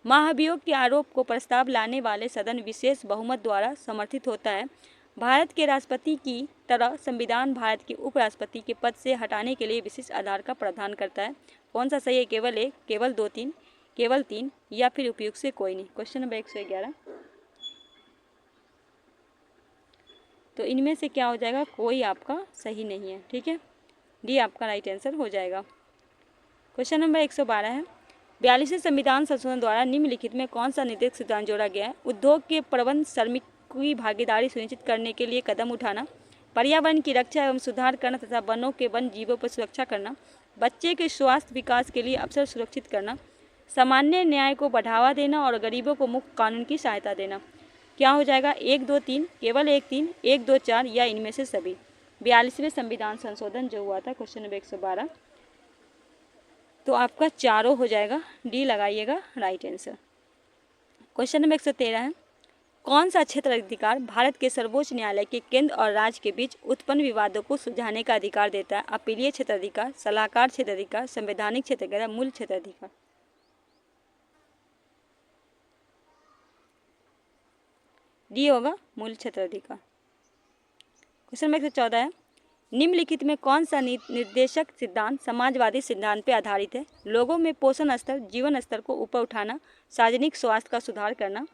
महाभियोग के आरोप को प्रस्ताव लाने वाले सदन विशेष बहुमत द्वारा समर्थित होता है। भारत के राष्ट्रपति की तरह संविधान भारत के उपराष्ट्रपति के पद से हटाने के लिए विशिष्ट आधार का प्रावधान करता है। कौन सा सही है? केवल 1, केवल 2 3, केवल 3 या फिर उपयुक्त से कोई नहीं। क्वेश्चन नंबर 111, तो इनमें से क्या हो जाएगा? कोई आपका सही नहीं है। ठीक है, डी आपका राइट आंसर हो जाएगा। क्वेश्चन नंबर 112 है, 42वें संविधान संशोधन द्वारा निम्नलिखित में कौन सा निर्देशक सिद्धांत जोड़ा गया है? उद्योग के प्रबंध श्रमिक की भागीदारी सुनिश्चित करने के लिए कदम उठाना, पर्यावरण की रक्षा एवं सुधार करना तथा वनों के वन जीवों पर सुरक्षा करना, बच्चे के स्वास्थ्य विकास के लिए अवसर सुरक्षित करना, सामान्य न्याय को बढ़ावा देना और गरीबों को मुफ्त कानून की सहायता देना। क्या हो जाएगा? 1 2 3, केवल 1 3, 1 2 4 या इनमें से सभी। 42वें संविधान संशोधन जो हुआ था, क्वेश्चन नंबर 112, तो आपका चारों हो जाएगा, डी लगाइएगा राइट आंसर। क्वेश्चन नंबर 113 है, कौन सा क्षेत्र अधिकार भारत के सर्वोच्च न्यायालय के केंद्र और राज्य के बीच उत्पन्न विवादों को सुलझाने का अधिकार देता है? अपीलीय क्षेत्र अधिकार, सलाहकार क्षेत्र अधिकार, संवैधानिक क्षेत्र अधिकार, मूल क्षेत्र अधिकार। डी होगा मूल क्षेत्र अधिकार। क्वेश्चन नंबर 114 है, निम्नलिखित में कौन सा निर्देशक सिद्धांत समाजवादी सिद्धांत पर आधारित है? लोगों में पोषण स्तर, जीवन स्तर को ऊपर उठाना, सार्वजनिक स्वास्थ्य का सुधार करना,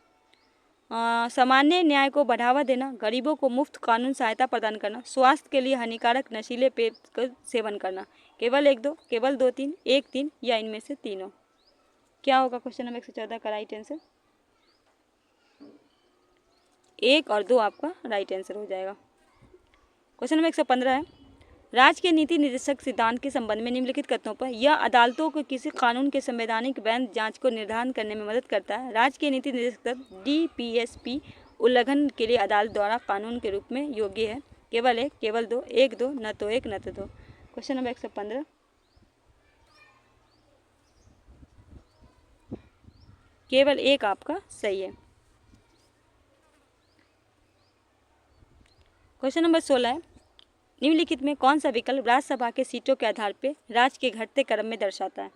सामान्य न्याय को बढ़ावा देना, गरीबों को मुफ्त कानून सहायता प्रदान करना, स्वास्थ्य के लिए हानिकारक नशीले पेय का सेवन करना। केवल 1 2, केवल 2 3, 1 3 या इनमें से तीनों। क्या होगा क्वेश्चन नंबर 114 का राइट आंसर? 1 और 2 आपका राइट आंसर हो जाएगा। क्वेश्चन नंबर 115 है, राज्य के नीति निर्देशक सिद्धांत के संबंध में निम्नलिखित कथनों पर यह अदालतों को किसी कानून के संवैधानिक वैध जांच को निर्धारण करने में मदद करता है। राज्य के नीति निर्देशक DPSP उल्लंघन के लिए अदालत द्वारा कानून के रूप में योग्य है। केवल 1, केवल 2, 1 2, न तो 1 न तो 2। क्वेश्चन नंबर 115, केवल 1 आपका सही है। क्वेश्चन नंबर 16 है, निम्नलिखित में कौन सा विकल्प राज्यसभा के सीटों के आधार पर राज्य के घटते क्रम में दर्शाता है?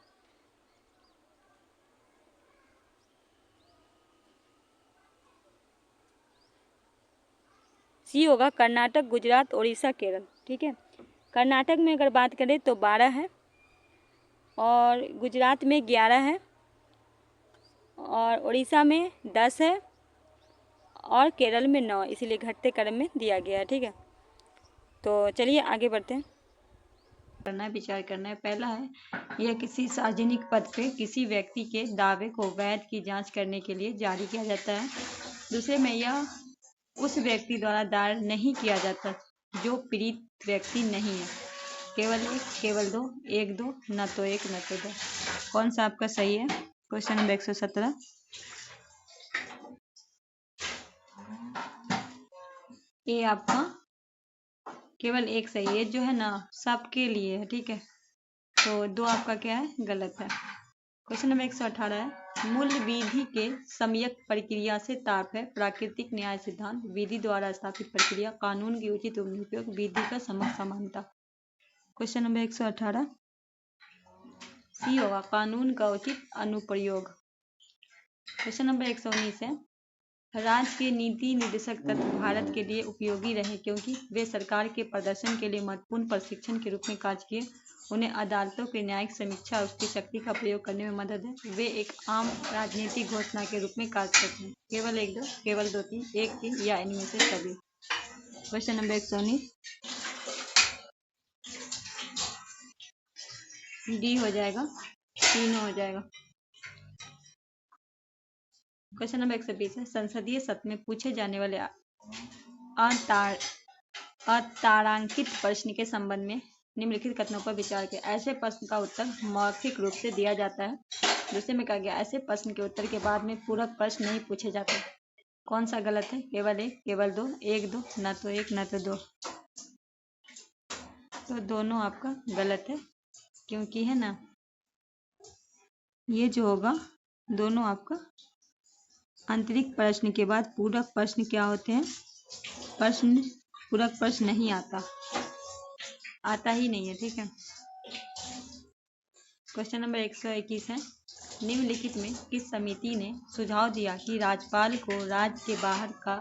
सी होगा कर्नाटक, गुजरात, उड़ीसा, केरल। ठीक है, कर्नाटक में अगर बात करें तो 12 है, और गुजरात में 11 है, और उड़ीसा में 10 है, और केरल में 9, इसीलिए घटते क्रम में दिया गया है। ठीक है, तो चलिए आगे बढ़ते हैं। करना है, विचार करना है। पहला है, यह किसी सार्वजनिक पद पे किसी व्यक्ति के दावे को वैध की जांच करने के लिए जारी किया जाता है। दूसरे में, यह उस व्यक्ति द्वारा दायर नहीं किया जाता जो पीड़ित व्यक्ति नहीं है। केवल 1, केवल 2, 1 2, न तो 1 न तो 2। कौन सा आपका सही है? क्वेश्चन नंबर 117, ये आपका केवल 1 सही है, जो है ना सबके लिए है। ठीक है, तो 2 आपका क्या है? गलत है। क्वेश्चन नंबर 118 है, मूल विधि के सम्यक प्रक्रिया से ताप है प्राकृतिक न्याय सिद्धांत, विधि द्वारा स्थापित प्रक्रिया, कानून की उचित अनुप्रयोग, विधि का समक्ष समानता। क्वेश्चन नंबर 118 सी होगा कानून का उचित अनुप्रयोग। क्वेश्चन नंबर 119 है, राज्य के नीति निर्देशक तत्व भारत के लिए उपयोगी रहे क्योंकि वे सरकार के प्रदर्शन के लिए महत्वपूर्ण प्रशिक्षण के रूप में कार्य किए। उन्हें अदालतों की न्यायिक समीक्षा और उसकी शक्ति का प्रयोग करने में मदद है। वे एक आम राजनीतिक घोषणा के रूप में कार्य करते हैं। केवल 1 2, केवल 2 3, 1 3 या इनमें से सभी। क्वेश्चन नंबर 119 डी हो जाएगा, तीनों हो जाएगा। क्वेश्चन नंबर 120 है, संसदीय सत्र में पूछे जाने वाले अतारांकित प्रश्न के संबंध में निम्नलिखित कथनों पर विचार करें। ऐसे प्रश्न का उत्तर मौखिक रूप से दिया जाता है। दूसरे में कहा गया, ऐसे प्रश्न के उत्तर के बाद में पूरक प्रश्न नहीं पूछे जाते। कौन सा गलत है? केवल 1, केवल 2, 1 2, न तो 1 न तो 2। तो दोनों आपका गलत है, क्योंकि है ना ये जो होगा दोनों आपका आंतरिक प्रश्न के बाद पूरक प्रश्न क्या होते हैं? पूरक प्रश्न नहीं आता ही नहीं है। ठीक है, क्वेश्चन नंबर 121 है, निम्नलिखित में किस समिति ने सुझाव दिया कि राज्यपाल को राज्य के बाहर का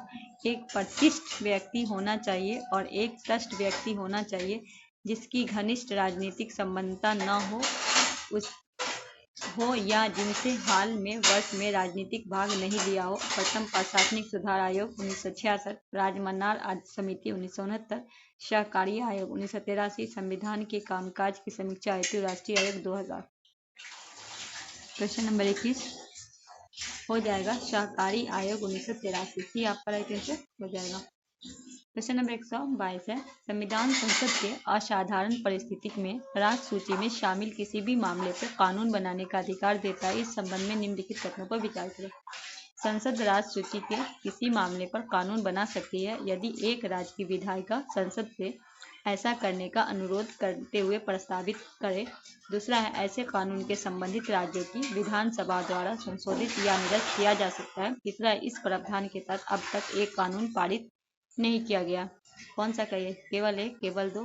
एक प्रतिष्ठित व्यक्ति होना चाहिए और एक तटस्थ व्यक्ति होना चाहिए जिसकी घनिष्ठ राजनीतिक संबद्धता न हो या जिनसे हाल में वर्ष में राजनीतिक भाग नहीं लिया हो? प्रथम, प्रशासनिक सुधार आयोग 1966, राजमन्नार समिति 1969, सहकारी आयोग 1983, संविधान के कामकाज की समीक्षा हेतु राष्ट्रीय आयोग 2000। क्वेश्चन नंबर 21 हो जाएगा सहकारी आयोग 1983, ही आपका राइट आंसर हो जाएगा। क्वेश्चन नंबर 122 है, संविधान संसद के असाधारण परिस्थिति में राज्य सूची में शामिल किसी भी मामले पर कानून बनाने का अधिकार देता है। इस संबंध में निम्नलिखित कथनों पर विचार करें। संसद राज्य सूची के किसी मामले पर कानून बना सकती है यदि एक राज्य की विधायिका संसद से ऐसा करने का अनुरोध करते हुए प्रस्तावित करे। दूसरा है, ऐसे कानून के संबंधित राज्यों की विधानसभा द्वारा संशोधित या निरस्त किया जा सकता है। तीसरा है, इस प्रावधान के तहत अब तक एक कानून पारित नहीं किया गया। कौन सा कहिए? केवल 1, केवल 2,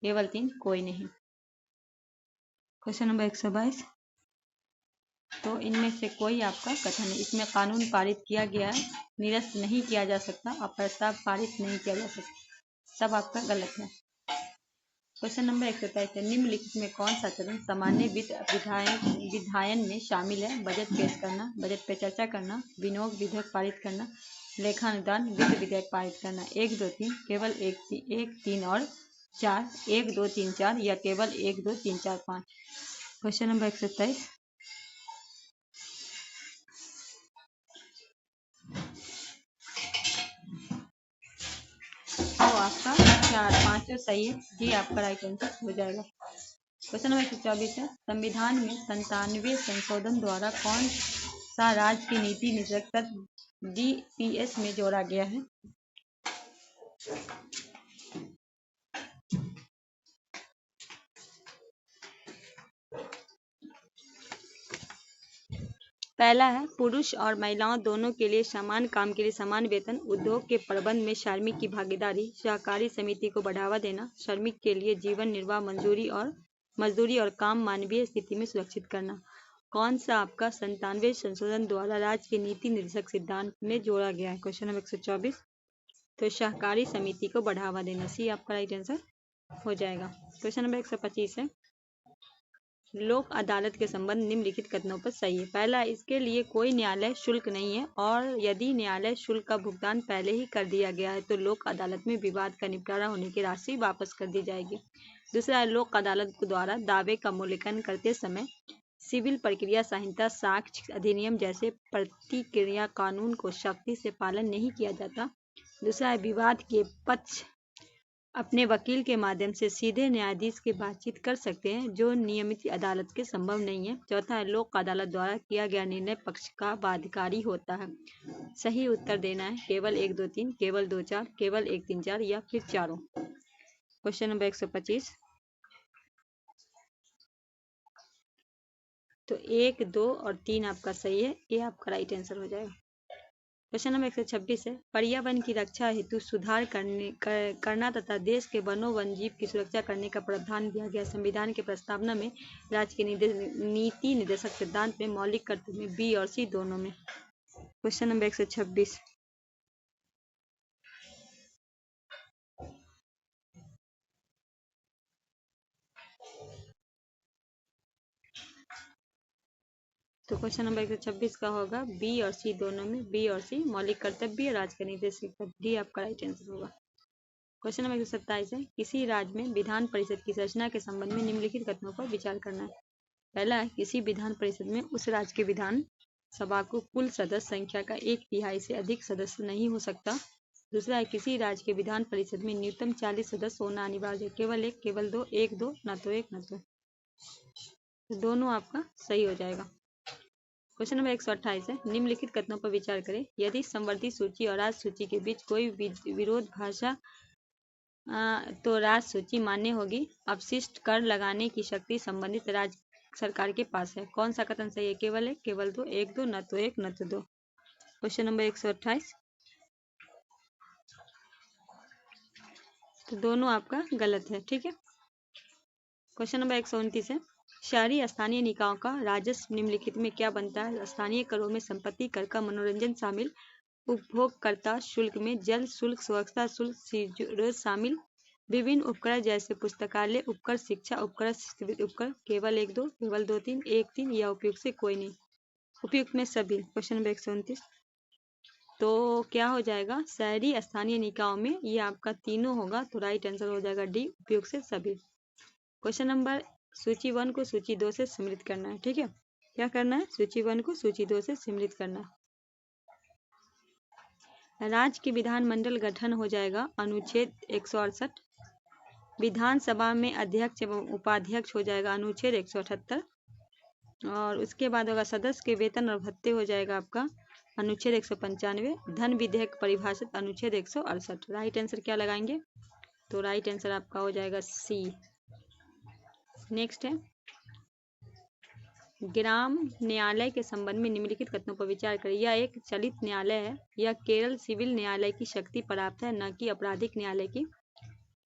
केवल 3, कोई नहीं। क्वेश्चन नंबर 122, तो इनमें से कोई आपका कथन है, इसमें कानून पारित किया गया है, निरस्त नहीं किया जा सकता और प्रस्ताव पारित नहीं किया जा सकता, सब आपका गलत है। क्वेश्चन नंबर 123 है, निम्नलिखित में कौन सा चरण सामान्य विधायन में शामिल है? बजट पेश करना, बजट पे चर्चा करना, विनियोग विधेयक पारित करना, लेखानुदान वित्त विधेयक पारित करना। 1, 2, 3 केवल 1, 3 और 4, 1, 2, 3, 4 या केवल 1, 2, 3, 4, 5। Question number 127। तो आपका 4, 5 तो सही है, ये आपका राइट आंसर हो जाएगा। क्वेश्चन नंबर 124 है, संविधान में 97वें संशोधन द्वारा कौन सा राज्य की नीति निर्देशक तत्व DPS में जोड़ा गया है? पहला है पुरुष और महिलाओं दोनों के लिए समान काम के लिए समान वेतन, उद्योग के प्रबंध में श्रमिक की भागीदारी, सहकारी समिति को बढ़ावा देना, श्रमिक के लिए जीवन निर्वाह मजदूरी और काम मानवीय स्थिति में सुरक्षित करना। कौन सा आपका 97वें संशोधन द्वारा राज्य के नीति निर्देशक सिद्धांत में जोड़ा गया है? Question number 124। तो सहकारी समिति को बढ़ावा देना, सी आपका राइट आंसर हो जाएगा। क्वेश्चन नंबर 125 है, लोक अदालत के संबंध निम्नलिखित कथनों पर सही है। पहला, इसके लिए कोई न्यायालय शुल्क नहीं है और यदि न्यायालय शुल्क का भुगतान पहले ही कर दिया गया है तो लोक अदालत में विवाद का निपटारा होने की राशि वापस कर दी जाएगी। दूसरा, लोक अदालत द्वारा दावे का मूल्यांकन करते समय सिविल प्रक्रिया संहिता, साक्ष्य अधिनियम जैसे प्रतिक्रिया कानून को सख्ती से पालन नहीं किया जाता। दूसरा, विवाद के पक्ष अपने वकील के माध्यम से सीधे न्यायाधीश के बातचीत कर सकते हैं, जो नियमित अदालत के संभव नहीं है। चौथा है, लोक अदालत द्वारा किया गया निर्णय पक्ष का बाध्यकारी होता है। सही उत्तर देना है केवल 1, 2, 3, केवल 2, 4, केवल 1, 3, 4 या फिर चारों। Question number 125। तो 1, 2 और 3 आपका सही है, ये आपका राइट आंसर हो जाएगा। क्वेश्चन नंबर 126 है, पर्यावरण की रक्षा हेतु सुधार करना तथा देश के वनों वन्यजीव की सुरक्षा करने का प्रावधान दिया गया। संविधान के प्रस्तावना में राज्य के नीति निर्देशक सिद्धांत में मौलिक कर्तव्य में बी और सी दोनों में। Question number 126। तो क्वेश्चन नंबर 126 का होगा बी और सी दोनों में, बी और सी मौलिक कर्तव्य राज्य का निर्देशक, डी आपका राइट आंसर होगा। क्वेश्चन नंबर 127 है, किसी राज्य में विधान परिषद की संरचना के संबंध में निम्नलिखित कथनों पर विचार करना है। पहला है, किसी विधान परिषद में उस राज्य के विधान सभा को कुल सदस्य संख्या का 1/3 से अधिक सदस्य नहीं हो सकता। दूसरा है, किसी राज्य के विधान परिषद में न्यूनतम 40 सदस्य होना अनिवार्य है। केवल 1, केवल 2, 1, 2, न तो 1 न तो। दोनों आपका सही हो जाएगा। क्वेश्चन नंबर 128 है, निम्नलिखित कथनों पर विचार करें। यदि संवर्धित सूची और राज्य सूची के बीच कोई विरोध भाषा तो राज्य सूची मान्य होगी। अपशिष्ट कर लगाने की शक्ति संबंधित राज्य सरकार के पास है। कौन सा कथन सही है? केवल 1, केवल 2, 1, 2, न तो 1 न तो 2। Question number 128। तो दोनों आपका गलत है, ठीक है। क्वेश्चन नंबर 129 है, शहरी स्थानीय निकायों का राजस्व निम्नलिखित में क्या बनता है? स्थानीय करों में संपत्ति कर का मनोरंजन शामिल, उपभोक्ता शुल्क में जल शुल्क, स्वच्छता शुल्क शामिल, विभिन्न उपकर जैसे पुस्तकालय उपकर, शिक्षा उपकर, उपकर। केवल 1, 2, केवल 2, 3, 1, 3 या उपयुक्त से कोई नहीं। उपयुक्त में सभी। Question number 129। तो क्या हो जाएगा? शहरी स्थानीय निकायों में ये आपका तीनों होगा, तो राइट आंसर हो जाएगा डी, उपयुक्त से सभी। क्वेश्चन नंबर, सूची 1 को सूची 2 से सम्मिलित करना है, ठीक है। क्या करना है? सूची 1 को सूची 2 से सम्मिलित करना है। राज्य की विधानमंडल गठन हो जाएगा अनुच्छेद 168। विधानसभा में अध्यक्ष एवं उपाध्यक्ष हो जाएगा अनुच्छेद 178। और उसके बाद होगा सदस्य के वेतन और भत्ते हो जाएगा आपका अनुच्छेद 195। धन विधेयक परिभाषित अनुच्छेद 168। राइट आंसर क्या लगाएंगे? तो राइट आंसर आपका हो जाएगा सी। नेक्स्ट है, ग्राम न्यायालय के संबंध में निम्नलिखित कथनों पर विचार करें। यह एक चलित न्यायालय है। यह केवल सिविल न्यायालय की शक्ति प्राप्त है, न कि आपराधिक न्यायालय की।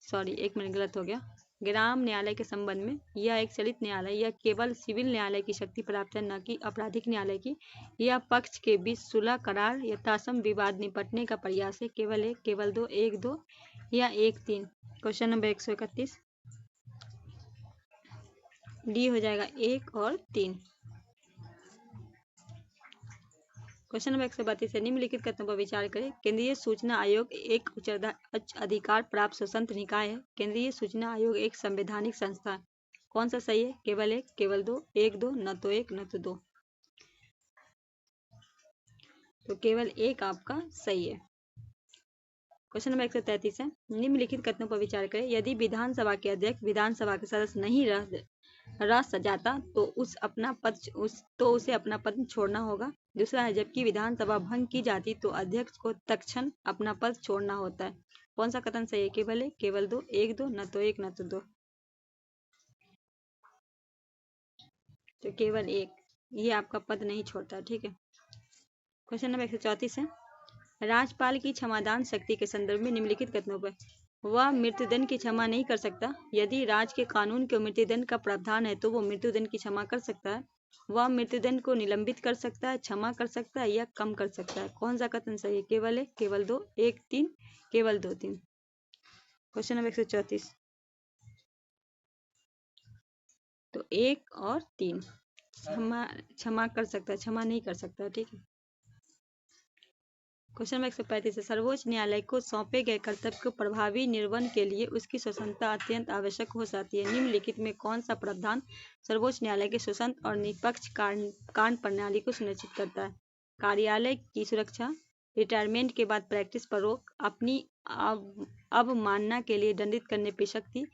सॉरी, एक मिनट गलत हो गया। ग्राम न्यायालय के संबंध में यह एक चलित न्यायालय, यह केवल सिविल न्यायालय की शक्ति प्राप्त है, न कि आपराधिक न्यायालय की। यह पक्ष के बीच सुलह करार यथासंभव विवाद निपटने का प्रयास है। केवल 1, केवल 2, 1, 2 या 1, 3। क्वेश्चन नंबर 131 डी हो जाएगा 1 और 3। क्वेश्चन नंबर 132 है, निम्नलिखित कथनों पर विचार करें। केंद्रीय सूचना आयोग एक उच्च अधिकार प्राप्त स्वतंत्र निकाय है। केंद्रीय सूचना आयोग एक संवैधानिक संस्था है। कौन सा सही है? केवल एक, केवल दो, एक दो, न तो एक न तो दो। तो केवल एक आपका सही है। क्वेश्चन नंबर 133 है, निम्नलिखित कथनों पर विचार करें। यदि विधानसभा के अध्यक्ष विधानसभा के सदस्य नहीं रह सजाता तो उसे अपना पद छोड़ना होगा। दूसरा है, जबकि विधानसभा भंग की जाती तो अध्यक्ष को तत्क्षण अपना पद छोड़ना होता है। कौन सा कथन सही है? केवल एक, केवल दो, एक दो, न तो एक न तो दो। तो केवल एक, ये आपका पद नहीं छोड़ता। ठीक है। क्वेश्चन नंबर 134 है, राज्यपाल की क्षमादान शक्ति के संदर्भ में निम्नलिखित कथनों पर वह मृत्युदंड की क्षमा नहीं कर सकता। यदि राज्य के कानून के मृत्युदंड का प्रावधान है तो वो मृत्युदंड की क्षमा कर सकता है। वह मृत्युदंड को निलंबित कर सकता है, क्षमा कर सकता है या कम कर सकता है। कौन सा कथन सही है? केवल एक, केवल दो, एक, तीन, केवल दो, तीन। क्वेश्चन नंबर 134, तो एक और तीन। क्षमा कर सकता है, क्षमा नहीं कर सकता। ठीक है। क्वेश्चन नंबर 135 है, सर्वोच्च न्यायालय को सौंपे गए कर्तव्य को प्रभावी निर्वहन के लिए उसकी स्वतंत्रता अत्यंत आवश्यक हो जाती है। निम्नलिखित में कौन सा प्रावधान सर्वोच्च न्यायालय की स्वतंत्र और निष्पक्ष कार्य प्रणाली को सुनिश्चित करता है? कार्यालय की सुरक्षा, रिटायरमेंट के बाद प्रैक्टिस पर रोक, अपनी अवमानना के लिए दंडित करने पर सख्ती,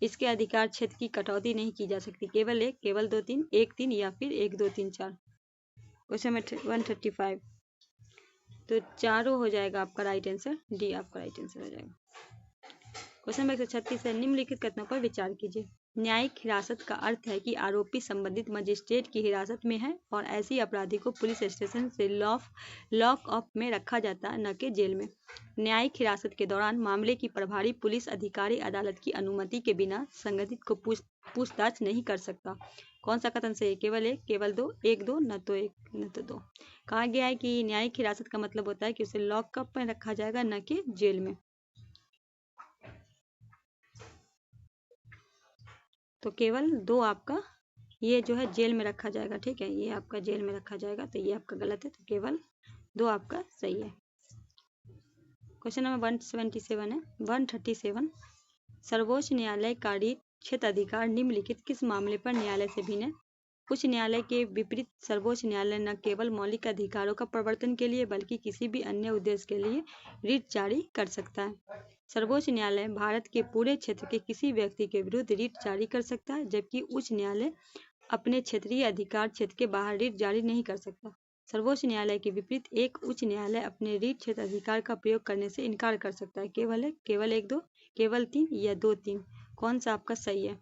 इसके अधिकार क्षेत्र की कटौती नहीं की जा सकती। केवल एक, केवल दो, तीन, एक, तीन या फिर एक, दो, तीन, चार। क्वेश्चन नंबर 135, तो चारों हो जाएगा आपका राइट आंसर। डी आपका राइट आंसर हो जाएगा। क्वेश्चन नंबर 136 है, निम्नलिखित कथनों पर विचार कीजिए। न्यायिक हिरासत का अर्थ है कि आरोपी संबंधित मजिस्ट्रेट की हिरासत में है और ऐसी अपराधी को पुलिस स्टेशन से लॉक अप में रखा जाता है, न कि जेल में। न्यायिक हिरासत के दौरान मामले की प्रभारी पुलिस अधिकारी अदालत की अनुमति के बिना संबंधित को पूछताछ नहीं कर सकता। कौन सा कथन सही है? केवल एक, केवल दो, एक दो, न तो एक न तो दो। कहा गया है कि न्यायिक हिरासत का मतलब होता है कि उसे लॉकअप में रखा जाएगा, न कि जेल में। तो केवल दो आपका ये जो है जेल में रखा जाएगा। ठीक है, ये आपका जेल में रखा जाएगा, तो ये आपका गलत है। तो केवल दो आपका सही है। क्वेश्चन नंबर 177 है, 137, सर्वोच्च न्यायालय का क्षेत्र अधिकार निम्नलिखित किस मामले पर न्यायालय से भिन्न है? उच्च न्यायालय के विपरीत सर्वोच्च न्यायालय न केवल मौलिक अधिकारों का प्रवर्तन के लिए बल्कि किसी भी अन्य उद्देश्य के लिए रिट जारी कर सकता है। सर्वोच्च न्यायालय भारत के पूरे क्षेत्र के किसी व्यक्ति के विरुद्ध रिट जारी कर सकता है, जबकि उच्च न्यायालय अपने क्षेत्रीय अधिकार क्षेत्र के बाहर रिट जारी नहीं कर सकता। सर्वोच्च न्यायालय के विपरीत एक उच्च न्यायालय अपने रिट क्षेत्र अधिकार का प्रयोग करने से इनकार कर सकता है। केवल एक, केवल एक, दो, केवल तीन या दो, तीन। कौन सा आपका सही है?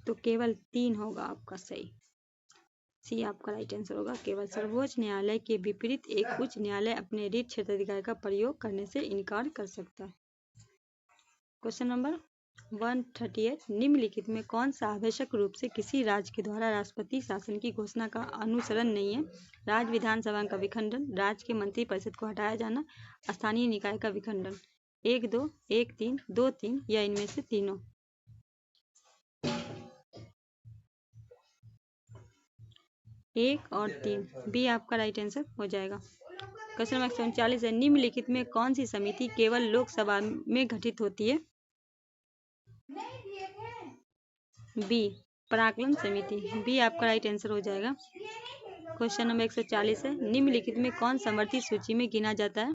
तो केवल तीन होगा आपका सही। सी आपका राइट आंसर होगा। केवल सर्वोच्च न्यायालय के विपरीत एक उच्च न्यायालय अपने रिट क्षेत्राधिकार का प्रयोग करने से इनकार कर सकता है। क्वेश्चन नंबर 138, निम्नलिखित में कौन सा आवश्यक रूप से किसी राज्य के द्वारा राष्ट्रपति शासन की घोषणा का अनुसरण नहीं है? राज्य विधानसभा का विखंडन, राज्य के मंत्रिपरिषद को हटाया जाना, स्थानीय निकाय का विखंडन। एक, दो, एक, तीन, दो, तीन या इनमें से तीनों। एक और तीन, बी आपका राइट आंसर हो जाएगा। क्वेश्चन नंबर 139 है, निम्नलिखित में कौन सी समिति केवल लोकसभा में गठित होती है? बी पराकलन समिति, बी आपका राइट आंसर हो जाएगा। क्वेश्चन नंबर 140 है, निम्नलिखित में कौन समवर्ती सूची में गिना जाता है?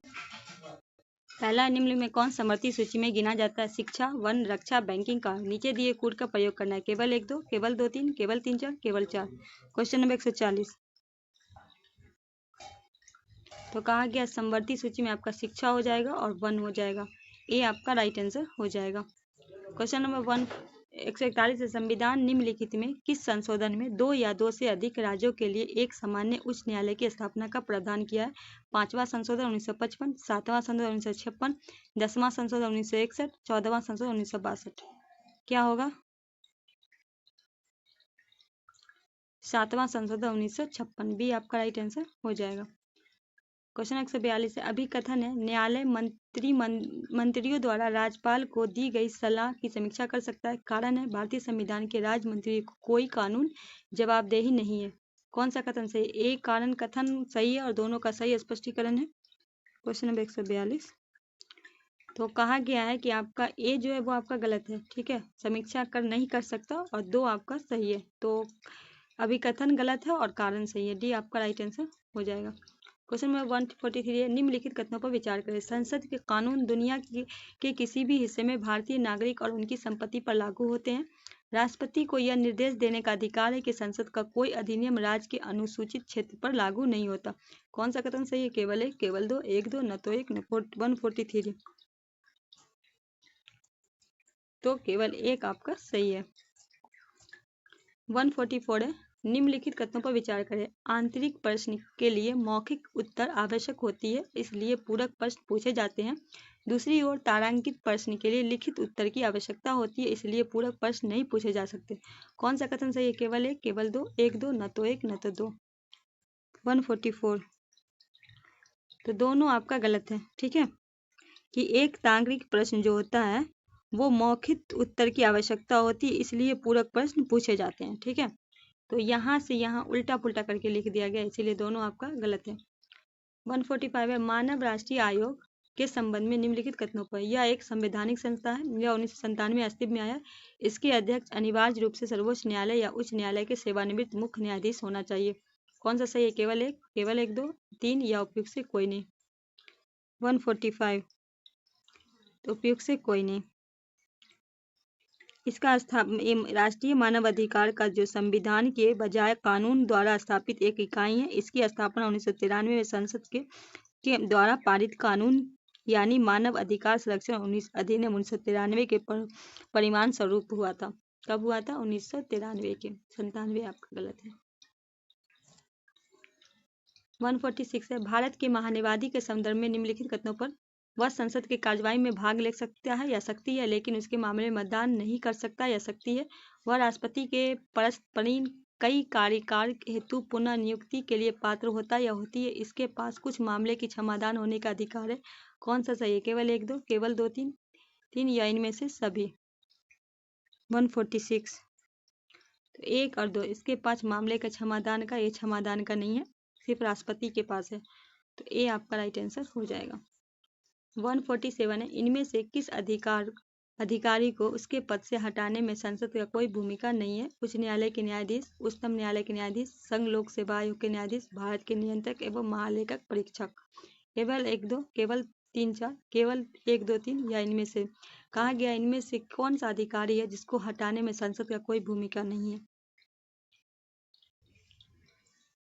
पहला, निम्न में कौन समवर्ती सूची में गिना जाता है? शिक्षा, वन, रक्षा, बैंकिंग का नीचे दिए कोड का प्रयोग करना है। केवल एक, दो, केवल दो, तीन, केवल तीन, चार, केवल चार। क्वेश्चन नंबर 140, तो कहा गया समवर्ती सूची में आपका शिक्षा हो जाएगा और वन हो जाएगा। ए आपका राइट आंसर हो जाएगा। क्वेश्चन नंबर 141 है, संविधान निम्नलिखित में किस संशोधन में दो या दो से अधिक राज्यों के लिए एक सामान्य उच्च न्यायालय की स्थापना का प्रावधान किया है? 5वां संशोधन 1955, 7वां संशोधन 1956, 10वां संशोधन 1961, 14वां संशोधन 1962। क्या होगा? 7वां संशोधन 1956, बी आपका राइट आंसर हो जाएगा। क्वेश्चन 142 है, अभिकथन है न्यायालय मंत्रियों द्वारा राज्यपाल को दी गई सलाह की समीक्षा कर सकता है। कारण है भारतीय संविधान के राज्य मंत्री को कोई कानून जवाबदेही नहीं है। कौन सा कथन सही है? एक कारण कथन सही है और दोनों का सही स्पष्टीकरण है। क्वेश्चन नंबर 142 तो कहा गया है कि आपका ए जो है वो आपका गलत है, ठीक है, समीक्षा कर नहीं कर सकता, और 2 आपका सही है। तो अभिकथन गलत है और कारण सही है, डी आपका राइट आंसर हो जाएगा। क्वेश्चन नंबर 143 है, निम्नलिखित कथनों पर विचार करें। संसद के कानून दुनिया के किसी भी हिस्से में भारतीय नागरिक और उनकी संपत्ति पर लागू होते हैं। राष्ट्रपति को यह निर्देश देने का अधिकार है कि संसद का कोई अधिनियम राज्य के अनुसूचित क्षेत्र पर लागू नहीं होता। कौन सा कथन सही है? केवल एक, केवल दो, एक दो, न तो एक न 143। तो केवल एक आपका सही है। 144 है, निम्नलिखित कथनों पर विचार करें। आंतरिक प्रश्न के लिए मौखिक उत्तर आवश्यक होती है, इसलिए पूरक प्रश्न पूछे जाते हैं। दूसरी ओर तारांकित प्रश्न के लिए लिखित उत्तर की आवश्यकता होती है, इसलिए पूरक प्रश्न नहीं पूछे जा सकते। कौन सा कथन सही है? केवल एक, केवल दो, एक दो, न तो एक न तो दो। 144 तो दोनों आपका गलत है, ठीक है, कि एक तारांकित प्रश्न जो होता है वो मौखिक उत्तर की आवश्यकता होती है, इसलिए पूरक प्रश्न पूछे जाते हैं, ठीक है। तो यहाँ से यहाँ उल्टा पुल्टा करके लिख दिया गया, इसीलिए दोनों आपका गलत है। 145 है, मानव राष्ट्रीय आयोग के संबंध में निम्नलिखित कथनों पर। यह एक संवैधानिक संस्था है, यह 1997 अस्तित्व में आया। इसके अध्यक्ष अनिवार्य रूप से सर्वोच्च न्यायालय या उच्च न्यायालय के सेवानिवृत्त मुख्य न्यायाधीश होना चाहिए। कौन सा सही है? केवल एक, केवल एक, दो, तीन या उपयुक्त से कोई नहीं। 145 तो उपयुक्त से कोई नहीं। इसका राष्ट्रीय मानव अधिकार का जो संविधान के बजाय कानून द्वारा स्थापित एक इकाई है। इसकी स्थापना 1993 में संसद के द्वारा पारित कानून यानी मानव अधिकार संरक्षण अधिनियम 1993 के परिणाम स्वरूप हुआ था। कब हुआ था? 1993 के। 97 आपका गलत है। 146 है, भारत के महान्यायवादी के संदर्भ में निम्नलिखित कथनों पर। वह संसद के कार्यवाही में भाग ले सकता है या सकती है, लेकिन उसके मामले में मतदान नहीं कर सकता या सकती है। वह राष्ट्रपति के परस्परीन कई कार्यकाल हेतु पुनः नियुक्ति के लिए पात्र होता या होती है। इसके पास कुछ मामले की क्षमादान होने का अधिकार है। कौन सा सही है? केवल एक, दो, केवल दो, तीन, तीन या इनमें से सभी। 146 तो एक और दो, इसके पास मामले का क्षमादान का, ये क्षमादान का नहीं है, सिर्फ राष्ट्रपति के पास है। तो ए आपका राइट आंसर हो जाएगा। 147 है, इनमें से किस अधिकारी को उसके पद से हटाने में संसद का कोई भूमिका नहीं है? उच्च न्यायालय के न्यायाधीश, उच्चतम न्यायालय के न्यायाधीश, संघ लोक सेवा आयोग के न्यायाधीश, भारत के नियंत्रक एवं महालेखक परीक्षक। केवल एक, दो, केवल तीन, चार, केवल एक, दो, तीन या इनमें से। कहा गया इनमें से कौन सा अधिकारी है जिसको हटाने में संसद का कोई भूमिका नहीं है?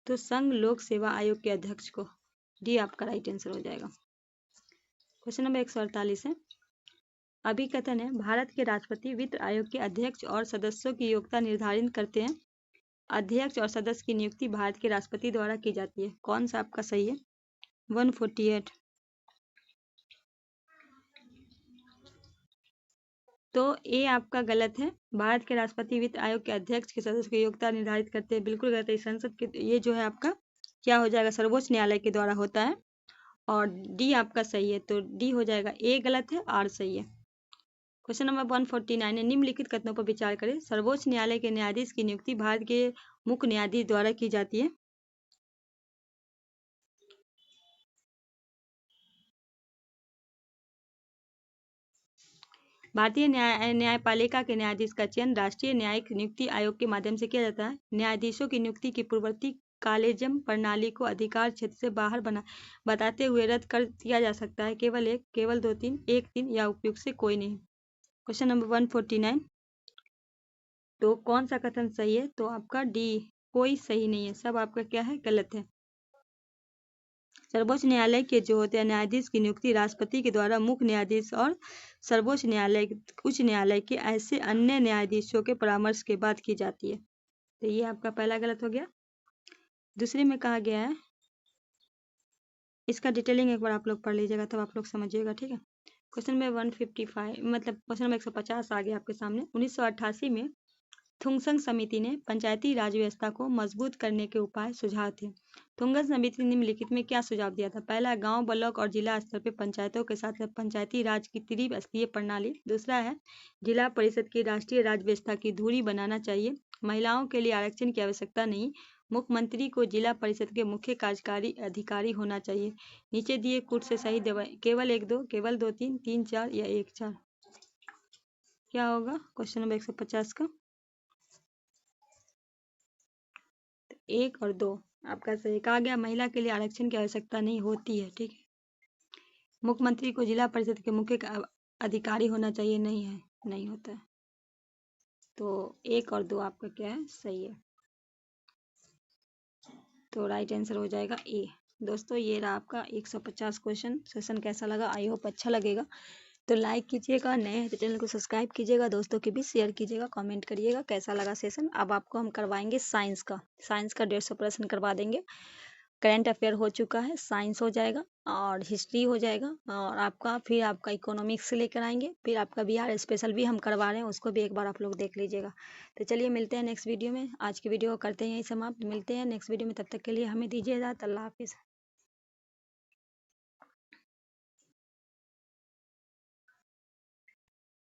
तो संघ लोक सेवा आयोग के अध्यक्ष को। डी आपका राइट आंसर हो जाएगा। क्वेश्चन नंबर 148 है, अभिकथन है भारत के राष्ट्रपति वित्त आयोग के अध्यक्ष और सदस्यों की योग्यता निर्धारित करते हैं। अध्यक्ष और सदस्य की नियुक्ति भारत के राष्ट्रपति द्वारा की जाती है। कौन सा आपका सही है? 148 तो ए आपका गलत है। भारत के राष्ट्रपति वित्त आयोग के अध्यक्ष के सदस्य की योग्यता निर्धारित करते हैं, बिल्कुल गलत है। संसद के ये जो है आपका क्या हो जाएगा? सर्वोच्च न्यायालय के द्वारा होता है। और डी आपका सही है, तो डी हो जाएगा। ए गलत है, आर सही है। क्वेश्चन नंबर 149 है, निम्नलिखित कथनों पर विचार करें। सर्वोच्च न्यायालय के न्यायाधीश की नियुक्ति भारत के मुख्य न्यायाधीश द्वारा की जाती है। भारतीय न्यायपालिका के न्यायाधीश का चयन राष्ट्रीय न्यायिक नियुक्ति आयोग के माध्यम से किया जाता है। न्यायाधीशों की नियुक्ति की पूर्ववर्ती कॉलेजियम प्रणाली को अधिकार क्षेत्र से बाहर बताते हुए रद्द कर दिया जा सकता है। केवल एक, केवल दो, तीन, एक, तीन या उपयुक्त से कोई नहीं। क्वेश्चन नंबर 149 तो कौन सा कथन सही है? तो आपका डी, कोई सही नहीं है, सब आपका क्या है? गलत है। सर्वोच्च न्यायालय के जो होते हैं न्यायाधीश की नियुक्ति राष्ट्रपति के द्वारा मुख्य न्यायाधीश और सर्वोच्च न्यायालय, उच्च न्यायालय के ऐसे अन्य न्यायाधीशों के परामर्श के बाद की जाती है। तो ये आपका पहला गलत हो गया। दूसरे में कहा गया है, इसका डिटेलिंग एक बार आप लोग पढ़ लीजिएगा तब आप लोग समझिएगा, ठीक है। क्वेश्चन में 155 मतलब क्वेश्चन नंबर 150 आ गया आपके सामने। 1988 में थुंगसंग समिति ने पंचायती राज व्यवस्था को मजबूत करने के उपाय सुझाव थे। थुंगसंग समिति ने निम्नलिखित में क्या सुझाव दिया था? पहला, गांव, ब्लॉक और जिला स्तर पर पंचायतों के साथ पंचायती राज की त्रिस्तरीय प्रणाली। दूसरा है, जिला परिषद की राष्ट्रीय राज व्यवस्था की धुरी बनाना चाहिए। महिलाओं के लिए आरक्षण की आवश्यकता नहीं। मुख्यमंत्री को जिला परिषद के मुख्य कार्यकारी अधिकारी होना चाहिए। नीचे दिए कुछ से सही दवाई, केवल 1-2, केवल 2-3, 3-4 या 1-4। क्या होगा क्वेश्चन नंबर 150 का? 1 और 2 आपका सही। कहा गया महिला के लिए आरक्षण की आवश्यकता नहीं होती है। ठीक है। मुख्यमंत्री को जिला परिषद के मुख्य अधिकारी होना चाहिए, नहीं है, नहीं होता है। तो 1 और 2 आपका क्या है? सही है। तो राइट आंसर हो जाएगा ए। दोस्तों ये रहा आपका 150 क्वेश्चन। सेशन कैसा लगा? आई होप अच्छा लगेगा। तो लाइक कीजिएगा, नए हैं तो चैनल को सब्सक्राइब कीजिएगा, दोस्तों के भी शेयर कीजिएगा, कमेंट करिएगा कैसा लगा सेशन। अब आपको हम करवाएंगे साइंस का 150 प्रश्न करवा देंगे। करंट अफेयर हो चुका है, साइंस हो जाएगा और हिस्ट्री हो जाएगा और आपका इकोनॉमिक्स से लेकर आएंगे। फिर आपका बिहार स्पेशल भी हम करवा रहे हैं, उसको भी एक बार आप लोग देख लीजिएगा। तो चलिए मिलते हैं नेक्स्ट वीडियो में। आज की वीडियो को करते हैं यही समाप्त। मिलते हैं नेक्स्ट वीडियो में, तब तक के लिए हमें दीजिए इजाज़त। अल्लाह हाफिज़।